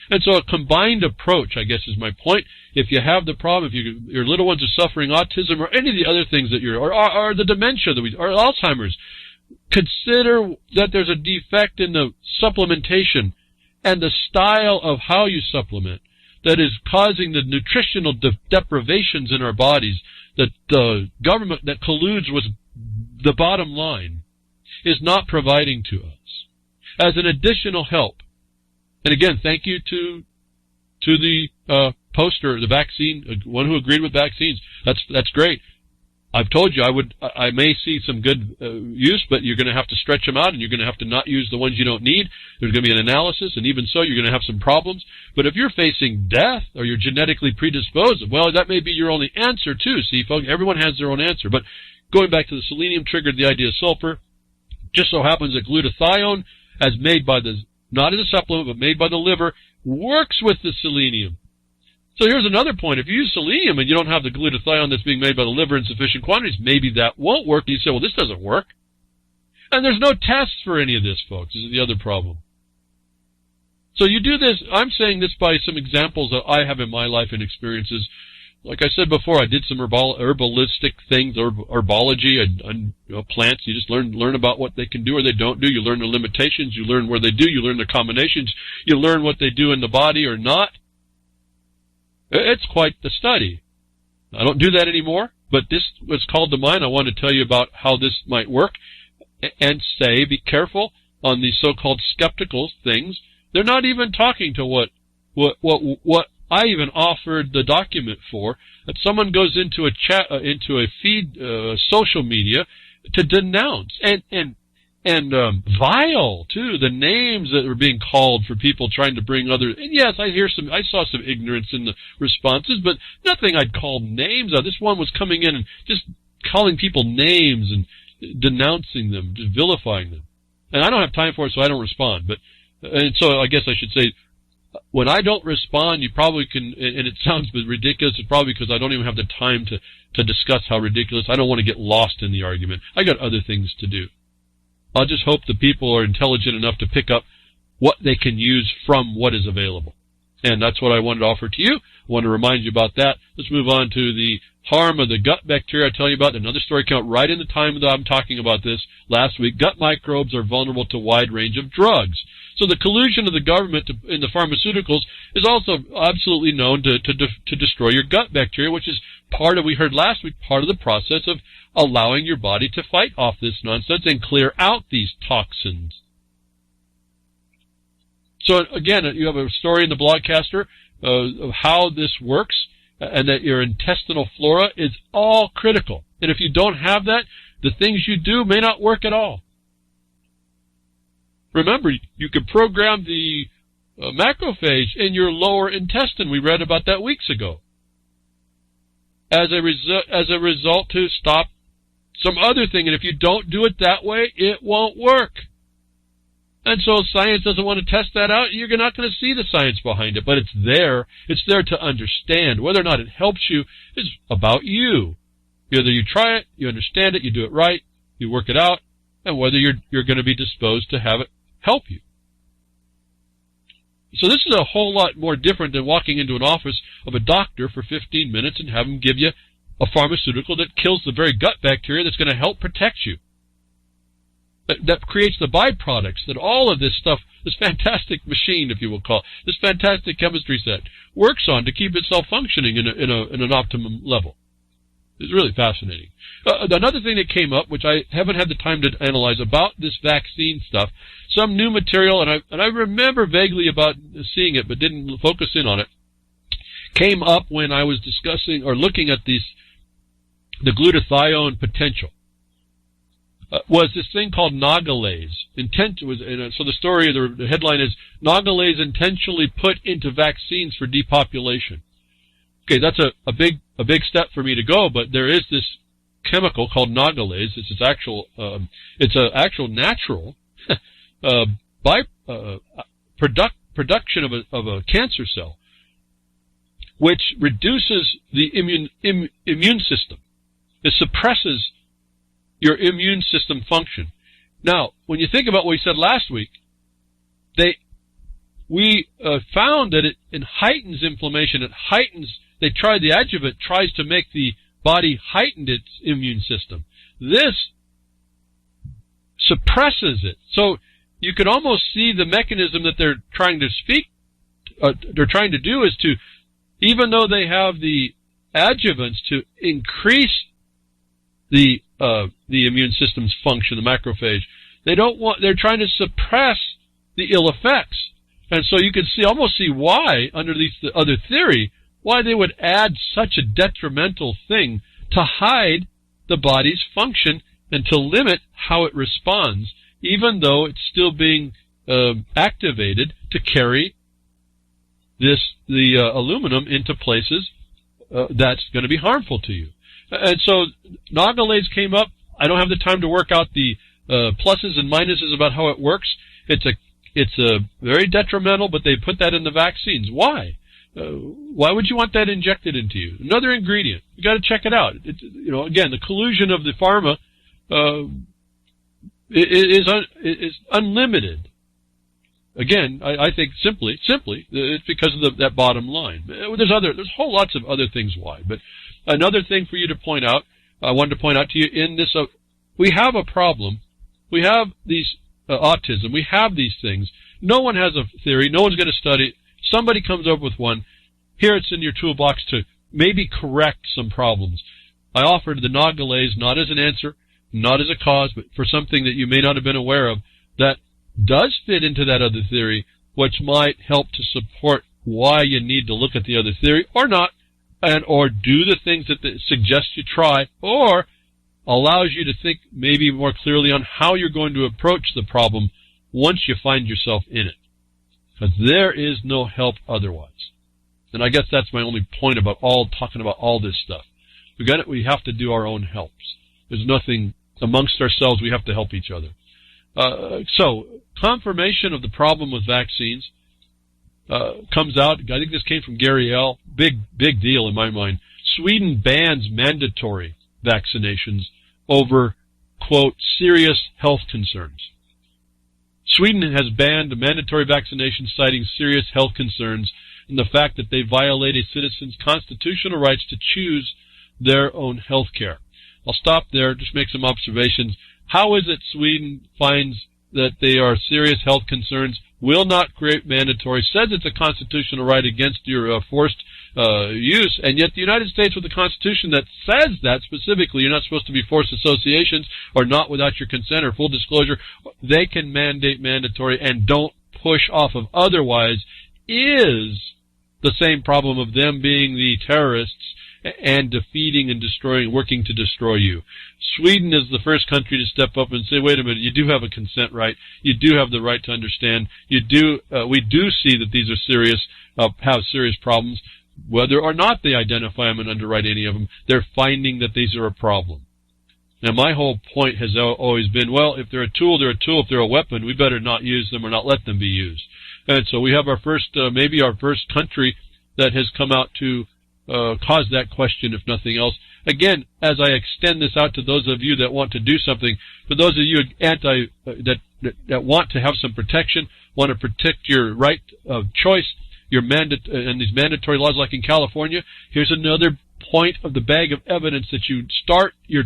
And so a combined approach, I guess, is my point. If you have the problem, if your little ones are suffering autism or any of the other things that or the dementia or Alzheimer's, consider that there's a defect in the supplementation and the style of how you supplement that is causing the nutritional deprivations in our bodies that the government that colludes with the bottom line is not providing to us as an additional help. And again, thank you to the poster, the vaccine, one who agreed with vaccines. That's great. I've told you I may see some good use, but you're going to have to stretch them out, and you're going to have to not use the ones you don't need. There's going to be an analysis, and even so, you're going to have some problems. But if you're facing death or you're genetically predisposed, well, that may be your only answer too. See, folks, everyone has their own answer. But going back to the selenium triggered the idea of sulfur. Just so happens that glutathione, as made by not as a supplement, but made by the liver, works with the selenium. So here's another point. If you use selenium and you don't have the glutathione that's being made by the liver in sufficient quantities, maybe that won't work. And you say, well, this doesn't work. And there's no tests for any of this, folks. This is the other problem. So you do this. I'm saying this by some examples that I have in my life and experiences. Like I said before, I did some herbalistic things, herbology, and plants. You just learn about what they can do or they don't do. You learn the limitations. You learn where they do. You learn the combinations. You learn what they do in the body or not. It's quite the study. I don't do that anymore, but this was called to mind. I want to tell you about how this might work and say, be careful on these so-called skeptical things. They're not even talking to what I even offered the document for, that someone goes into a feed, social media to denounce and vile too, the names that are being called for people trying to bring other. And yes, I saw some ignorance in the responses, but nothing I'd call names. This one was coming in and just calling people names and denouncing them, just vilifying them. And I don't have time for it, so I don't respond. And so I guess I should say, when I don't respond, you probably can, and it sounds ridiculous, it's probably because I don't even have the time to discuss how ridiculous. I don't want to get lost in the argument. I got other things to do. I'll just hope the people are intelligent enough to pick up what they can use from what is available. And that's what I wanted to offer to you. I want to remind you about that. Let's move on to the harm of the gut bacteria. I tell you about another story came out right in the time that I'm talking about this last week. Gut microbes are vulnerable to a wide range of drugs. So the collusion of the government in the pharmaceuticals is also absolutely known to destroy your gut bacteria, which is part of, we heard last week, part of the process of allowing your body to fight off this nonsense and clear out these toxins. So again, you have a story in the Blogcaster of how this works, and that your intestinal flora is all critical. And if you don't have that, the things you do may not work at all. Remember, you can program the macrophage in your lower intestine. We read about that weeks ago. As a result, to stop some other thing. And if you don't do it that way, it won't work. And so science doesn't want to test that out. You're not going to see the science behind it, but it's there. It's there to understand. Whether or not it helps you is about you. Either you try it, you understand it, you do it right, you work it out, and whether you're going to be disposed to have it help you. So this is a whole lot more different than walking into an office of a doctor for 15 minutes and have him give you a pharmaceutical that kills the very gut bacteria that's going to help protect you. that creates the byproducts that all of this stuff, this fantastic machine, if you will call it, this fantastic chemistry set, works on to keep itself functioning in an optimum level. It's really fascinating. Another thing that came up, which I haven't had the time to analyze about this vaccine stuff, some new material, and I remember vaguely about seeing it, but didn't focus in on it, came up when I was discussing or looking at the glutathione potential. Was this thing called nagalase. So the story, the headline is, nagalase intentionally put into vaccines for depopulation. Okay, that's a big step for me to go, but there is this chemical called nagalase. It's an actual natural production of a cancer cell, which reduces the immune system. It suppresses your immune system function. Now, when you think about what we said last week, we found that it heightens inflammation. They tried the adjuvant tries to make the body heighten its immune system. This suppresses it. So you could almost see the mechanism that they're trying to do is to, even though they have the adjuvants to increase the immune system's function, the macrophage, they're trying to suppress the ill effects. And so you can almost see why, under the other theory, why they would add such a detrimental thing to hide the body's function and to limit how it responds, even though it's still being activated to carry the aluminum into places that's going to be harmful to you. And so nagalase came up. I don't have the time to work out the pluses and minuses about how it works. It's a very detrimental, but they put that in the vaccines. Why? Why would you want that injected into you? Another ingredient. You got to check it out. Again, the collusion of the pharma is unlimited. Again, I think simply, it's because of that bottom line. There's whole lots of other things why. But another thing for you to point out, I wanted to point out to you in this, we have a problem. We have these autism. We have these things. No one has a theory. No one's going to study it. Somebody comes up with one. Here it's in your toolbox to maybe correct some problems. I offered the nagalase not as an answer, not as a cause, but for something that you may not have been aware of that does fit into that other theory, which might help to support why you need to look at the other theory or not, or do the things that suggest you try, or allows you to think maybe more clearly on how you're going to approach the problem once you find yourself in it. Because there is no help otherwise. And I guess that's my only point about talking about all this stuff. We have to do our own helps. There's nothing amongst ourselves. We have to help each other. So, confirmation of the problem with vaccines comes out. I think this came from Gary L. Big deal in my mind. Sweden bans mandatory vaccinations over, quote, serious health concerns. Sweden has banned mandatory vaccinations citing serious health concerns and the fact that they violate a citizen's constitutional rights to choose their own health care. I'll stop there, just make some observations. How is it Sweden finds that they are serious health concerns, will not create mandatory, says it's a constitutional right against your forced use, and yet the United States with a constitution that says that specifically, you're not supposed to be forced associations or not without your consent or full disclosure, they can mandate mandatory and don't push off of otherwise, is the same problem of them being the terrorists and defeating and destroying, working to destroy you. Sweden is the first country to step up and say, wait a minute, you do have a consent right, you do have the right to understand, we do see that these are serious, have serious problems. Whether or not they identify them and underwrite any of them, they're finding that these are a problem. Now, my whole point has always been, well, if they're a tool, they're a tool. If they're a weapon, we better not use them or not let them be used. And so we have our first, maybe our first country that has come out to cause that question, if nothing else. Again, as I extend this out to those of you that want to do something, for those of you that want to have some protection, want to protect your right of choice, and these mandatory laws like in California, here's another point of the bag of evidence that you start your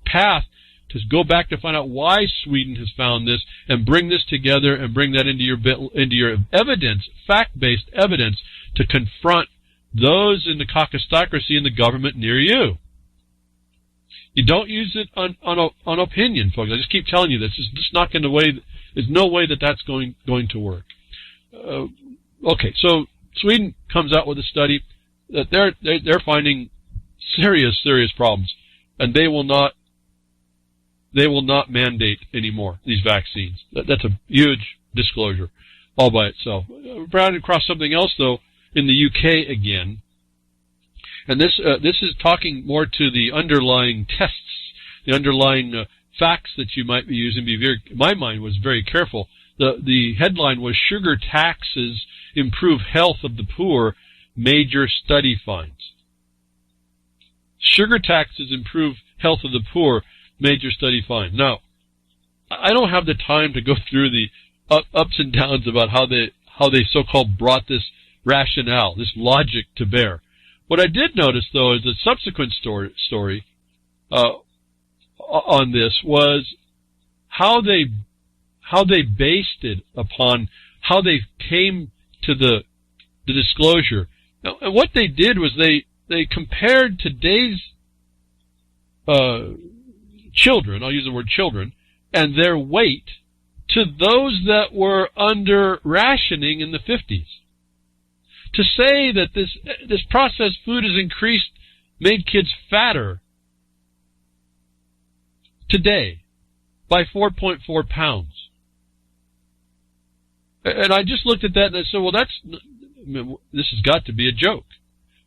path to go back to find out why Sweden has found this and bring this together and bring that into your evidence, fact-based evidence, to confront those in the caucusocracy in the government near you. You don't use it on opinion, folks. I just keep telling you this. It's just not going to way. There's no way that that's going to work. Okay, so Sweden comes out with a study that they're finding serious problems, and they will not mandate anymore these vaccines. That's a huge disclosure all by itself. We're running across something else though in the UK again, and this is talking more to the underlying tests, the underlying facts that you might be using. My mind was very careful. The headline was "Sugar Taxes Improve Health of the Poor, Major Study Finds." Sugar taxes improve health of the poor, major study finds. Now, I don't have the time to go through the ups and downs about how they so-called brought this rationale, this logic to bear. What I did notice, though, is the subsequent story on this was how they based it upon how they came to the disclosure. Now, and what they did was they compared today's children, I'll use the word children, and their weight to those that were under rationing in the 50s. To say that this processed food has made kids fatter today by 4.4 pounds. And I just looked at that and I said, well, this has got to be a joke.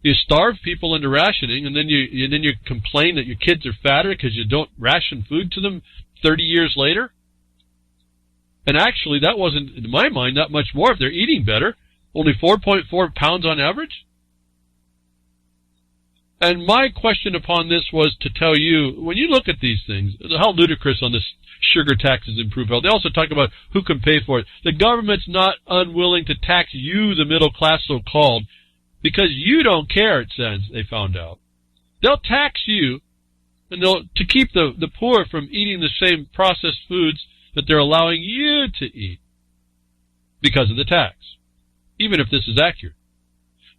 You starve people into rationing, and then you complain that your kids are fatter because you don't ration food to them 30 years later. And actually, that wasn't, in my mind, that much more if they're eating better. Only 4.4 pounds on average. And my question upon this was to tell you, when you look at these things, how ludicrous on this sugar taxes improve health. They also talk about who can pay for it. The government's not unwilling to tax you, the middle class so-called, because you don't care, it says, they found out. They'll tax you and to keep the poor from eating the same processed foods that they're allowing you to eat because of the tax, even if this is accurate.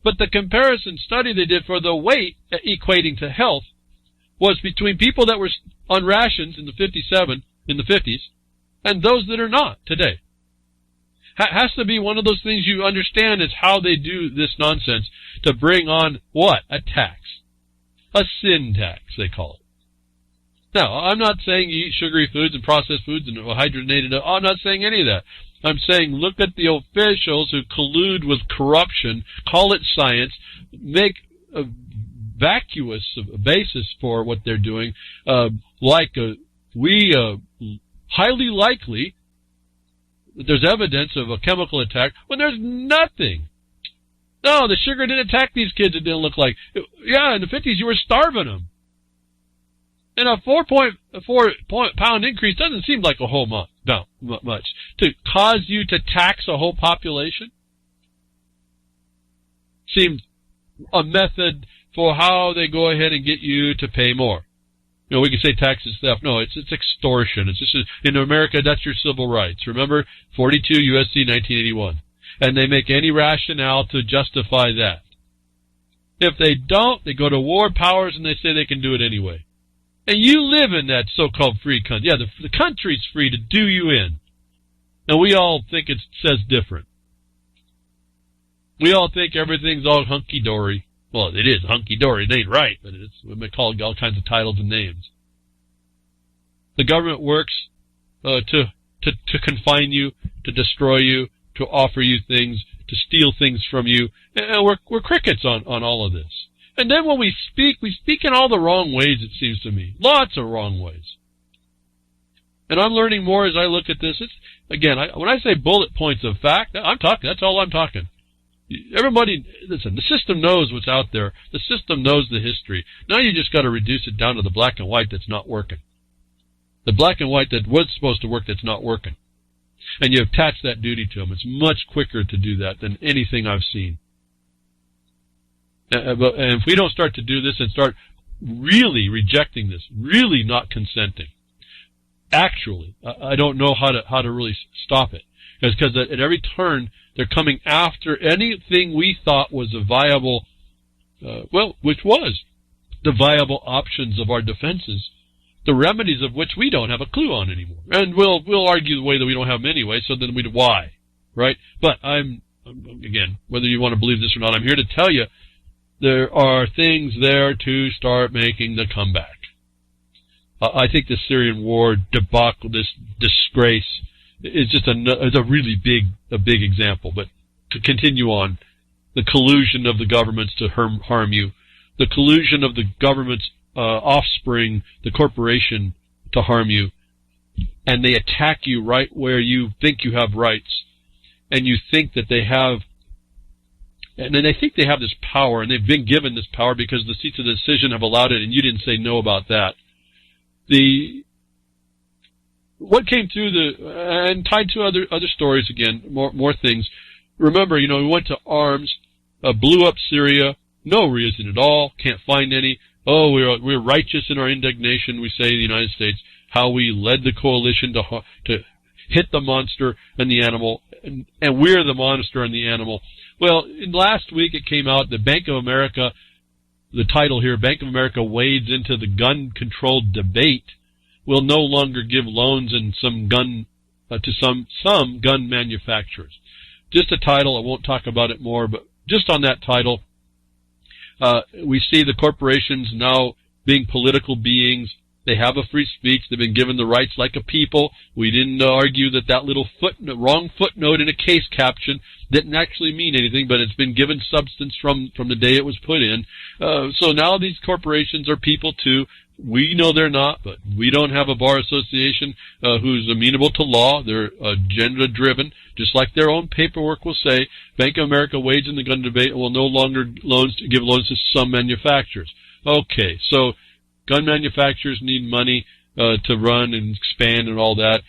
But the comparison study they did for the weight equating to health was between people that were on rations in the 50s, and those that are not today. Has to be one of those things you understand is how they do this nonsense to bring on what? A tax. A sin tax, they call it. Now, I'm not saying you eat sugary foods and processed foods and hydrogenated. I'm not saying any of that. I'm saying look at the officials who collude with corruption, call it science, make a vacuous basis for what they're doing, highly likely that there's evidence of a chemical attack when there's nothing. No, the sugar didn't attack these kids. It didn't look like. Yeah, in the 50s you were starving them. And a 4.4 pound increase doesn't seem like a whole much to cause you to tax a whole population. Seems a method for how they go ahead and get you to pay more. You know, we can say tax is theft. No, it's extortion. It's just in America, that's your civil rights. Remember, 42 U.S.C. 1981. And they make any rationale to justify that. If they don't, they go to war powers and they say they can do it anyway. And you live in that so-called free country. Yeah, the country's free to do you in. And we all think it says different. We all think everything's all hunky-dory. Well, it is hunky-dory. It ain't right, but we may call it all kinds of titles and names. The government works to confine you, to destroy you, to offer you things, to steal things from you. And we're crickets on all of this. And then when we speak in all the wrong ways, it seems to me. Lots of wrong ways. And I'm learning more as I look at this. When I say bullet points of fact, that's all I'm talking. Everybody, listen, the system knows what's out there. The system knows the history. Now you just got to reduce it down to the black and white that's not working. The black and white that was supposed to work that's not working. And you attach that duty to them. It's much quicker to do that than anything I've seen. And if we don't start to do this and start really rejecting this, really not consenting, Actually, I don't know how to really stop it, because at every turn they're coming after anything we thought was a viable, which was the viable options of our defenses, the remedies of which we don't have a clue on anymore. And we'll argue the way that we don't have them anyway, so then why, right? But again, whether you want to believe this or not, I'm here to tell you there are things there to start making the comeback. I think the Syrian war debacle, this disgrace, is just is a really big example. But to continue on, the collusion of the governments to harm you, the collusion of the government's offspring, the corporation, to harm you, and they attack you right where you think you have rights, and you think that they have, and then they think they have this power, and they've been given this power because the seats of the decision have allowed it, and you didn't say no about that. What came through and tied to other stories again, more things. Remember, we went to arms, blew up Syria, no reason at all, can't find any. Oh, we're righteous in our indignation, we say in the United States, how we led the coalition to hit the monster and the animal, and we're the monster and the animal. Well, last week it came out that Bank of America, the title here, Bank of America wades into the gun-controlled debate, will no longer give loans and to some gun manufacturers. Just a title, I won't talk about it more, but just on that title, we see the corporations now being political beings. They have a free speech. They've been given the rights like a people. We didn't argue that little wrong footnote in a case caption didn't actually mean anything, but it's been given substance from the day it was put in. So now these corporations are people too. We know they're not, but we don't have a bar association who's amenable to law. They're agenda-driven, just like their own paperwork will say. Bank of America wades in the gun debate and will no longer give loans to some manufacturers. Okay, so gun manufacturers need money to run and expand and all that.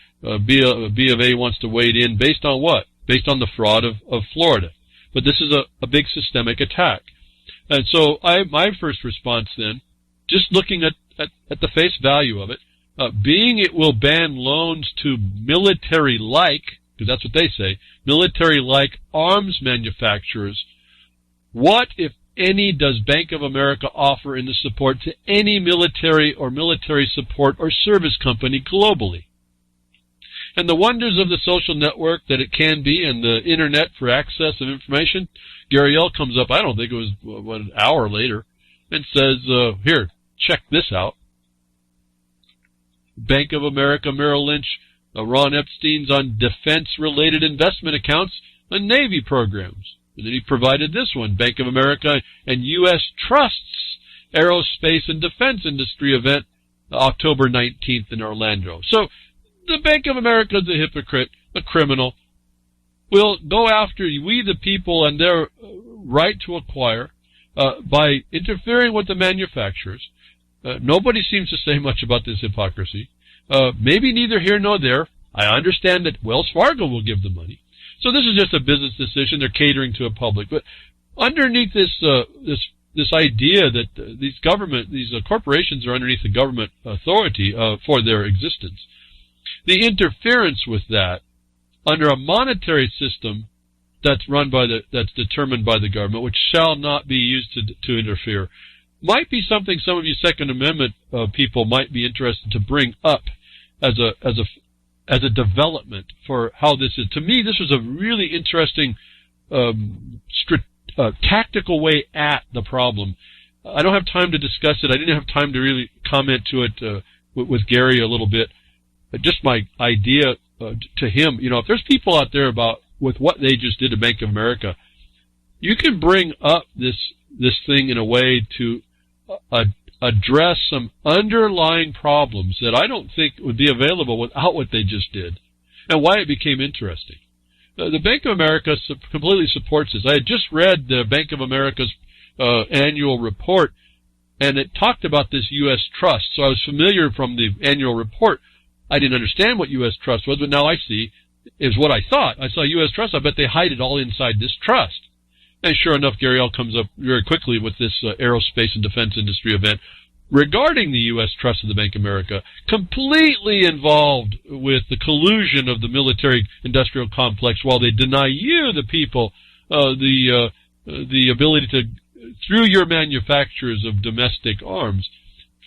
B of A wants to wade in based on what? Based on the fraud of Florida. But this is a big systemic attack. And so my first response then, just looking at the face value of it, being it will ban loans to military-like, because that's what they say, military-like arms manufacturers, what, if any, does Bank of America offer in the support to any military or military support or service company globally? And the wonders of the social network that it can be and the internet for access of information, Gary L. comes up, I don't think it was an hour later, and says, here, check this out. Bank of America, Merrill Lynch, Ron Epstein's on defense-related investment accounts and Navy programs. And then he provided this one, Bank of America and U.S. Trust's Aerospace and Defense Industry event, October 19th in Orlando. So the Bank of America is a hypocrite, a criminal, will go after we the people and their right to acquire by interfering with the manufacturers. Nobody seems to say much about this hypocrisy. Maybe neither here nor there. I understand that Wells Fargo will give the money. So this is just a business decision. They're catering to a public. But underneath this idea that these corporations are underneath the government authority for their existence, the interference with that under a monetary system that's determined by the government, which shall not be used to interfere, might be something some of you Second Amendment people might be interested to bring up as a development for how this is. To me, this was a really interesting tactical way at the problem. I don't have time to discuss it. I didn't have time to really comment to it with Gary a little bit. Just my idea to him, if there's people out there with what they just did to Bank of America, you can bring up this thing in a way to address some underlying problems that I don't think would be available without what they just did, and why it became interesting. The Bank of America completely supports this. I had just read the Bank of America's annual report, and it talked about this U.S. Trust, so I was familiar from the annual report. I didn't understand what U.S. Trust was, but now I see is what I thought. I saw U.S. Trust. I bet they hide it all inside this trust. And sure enough, Gary L. comes up very quickly with this aerospace and defense industry event. regarding the U.S. Trust of the Bank of America, completely involved with the collusion of the military-industrial complex, while they deny you, the people, the ability to, through your manufacturers of domestic arms,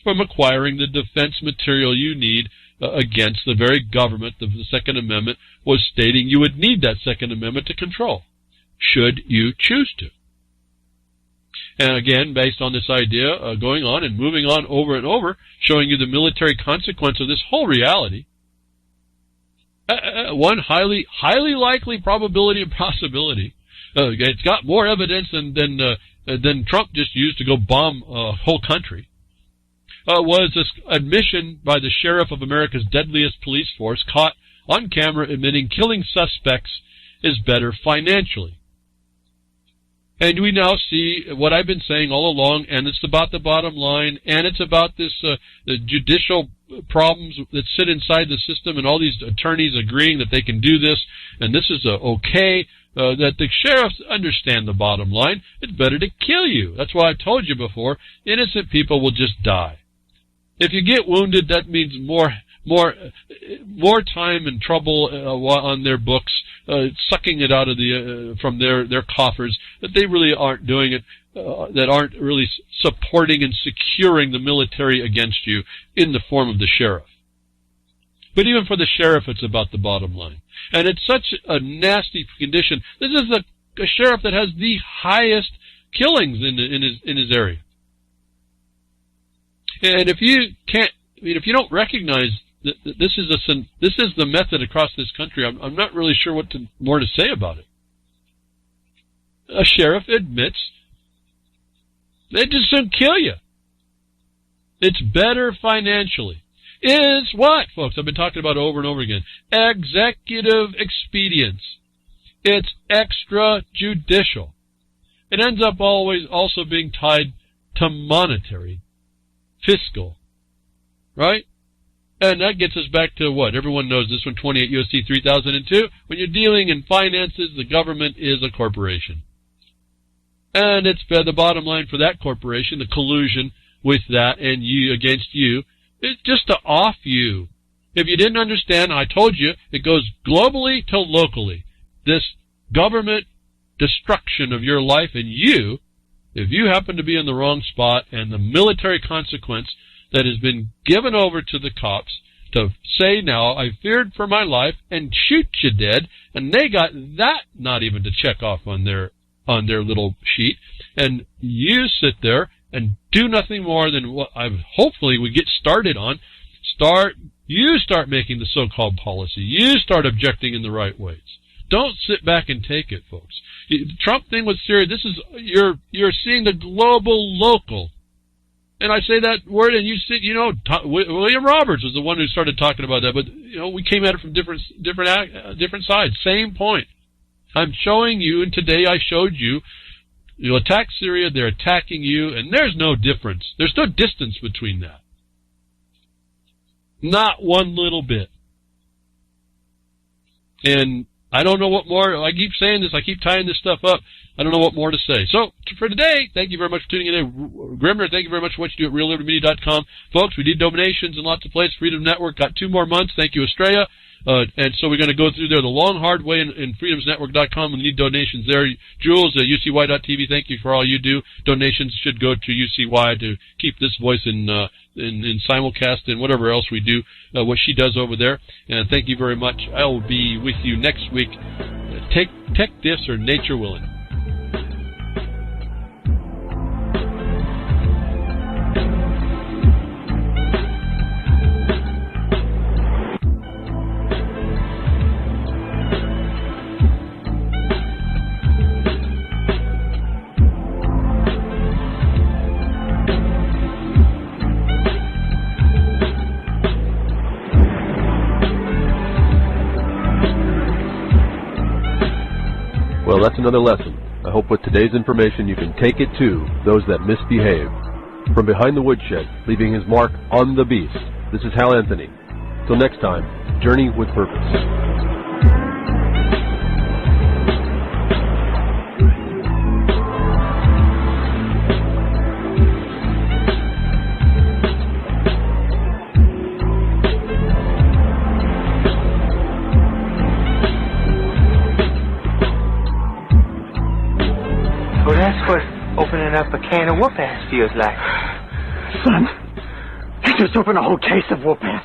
from acquiring the defense material you need against the very government the Second Amendment was stating you would need that Second Amendment to control, should you choose to. And again, based on this idea, going on and moving on over and over, showing you the military consequence of this whole reality, one highly likely probability and possibility. It's got more evidence than Trump just used to go bomb a whole country. Was this admission by the sheriff of America's deadliest police force, caught on camera admitting killing suspects is better financially. And we now see what I've been saying all along, and it's about the bottom line, and it's about this the judicial problems that sit inside the system, and all these attorneys agreeing that they can do this, and this is okay, that the sheriffs understand the bottom line. It's better to kill you. That's why I've told you before, innocent people will just die. If you get wounded, that means more time and trouble on their books, sucking it out of from their coffers, that they really aren't doing it, that aren't really supporting and securing the military against you in the form of the sheriff. But even for the sheriff, it's about the bottom line. And it's such a nasty condition. This is a sheriff that has the highest killings in his area. And if you if you don't recognize that this is the method across this country, I'm not really sure what more to say about it. A sheriff admits they just shouldn't kill you. It's better financially. Is what, folks? I've been talking about over and over again. Executive expedience. It's extrajudicial. It ends up always also being tied to monetary, fiscal, right? And that gets us back to what? Everyone knows this one, 28 U.S.C. 3002. When you're dealing in finances, the government is a corporation. And it's the bottom line for that corporation, the collusion with that and you against you, is just to off you. If you didn't understand, I told you, it goes globally to locally. This government destruction of your life and you, if you happen to be in the wrong spot, and the military consequence that has been given over to the cops to say, now, I feared for my life and shoot you dead, and they got that not even to check off on their little sheet, and you sit there and do nothing more than what hopefully we get started on. You start making the so-called policy. You start objecting in the right ways. Don't sit back and take it, folks. The Trump thing was serious. This is you're seeing the global local, and I say that word, and you see, William Roberts was the one who started talking about that. But we came at it from different sides. Same point. I'm showing you, and today I showed you. You attack Syria, they're attacking you, and there's no difference. There's no distance between that. Not one little bit. And I don't know what more. I keep saying this. I keep tying this stuff up. I don't know what more to say. So, for today, thank you very much for tuning in. Grimner, thank you very much for what you do at reallibertymedia.com. Folks, we need donations in lots of places. Freedom Network got 2 more months. Thank you, Estrella. And so we're going to go through there the long, hard way in freedomsnetwork.com. We need donations there. Jules, UCY.tv, thank you for all you do. Donations should go to UCY to keep this voice in simulcast and whatever else we do, what she does over there. And thank you very much. I will be with you next week. Take this or nature willing. Well, that's another lesson. I hope with today's information you can take it to those that misbehave. From behind the woodshed, leaving his mark on the beast, this is Hal Anthony. Till next time, journey with purpose. opening up a can of whoop-ass feels like. Son, you just opened a whole case of whoop-ass.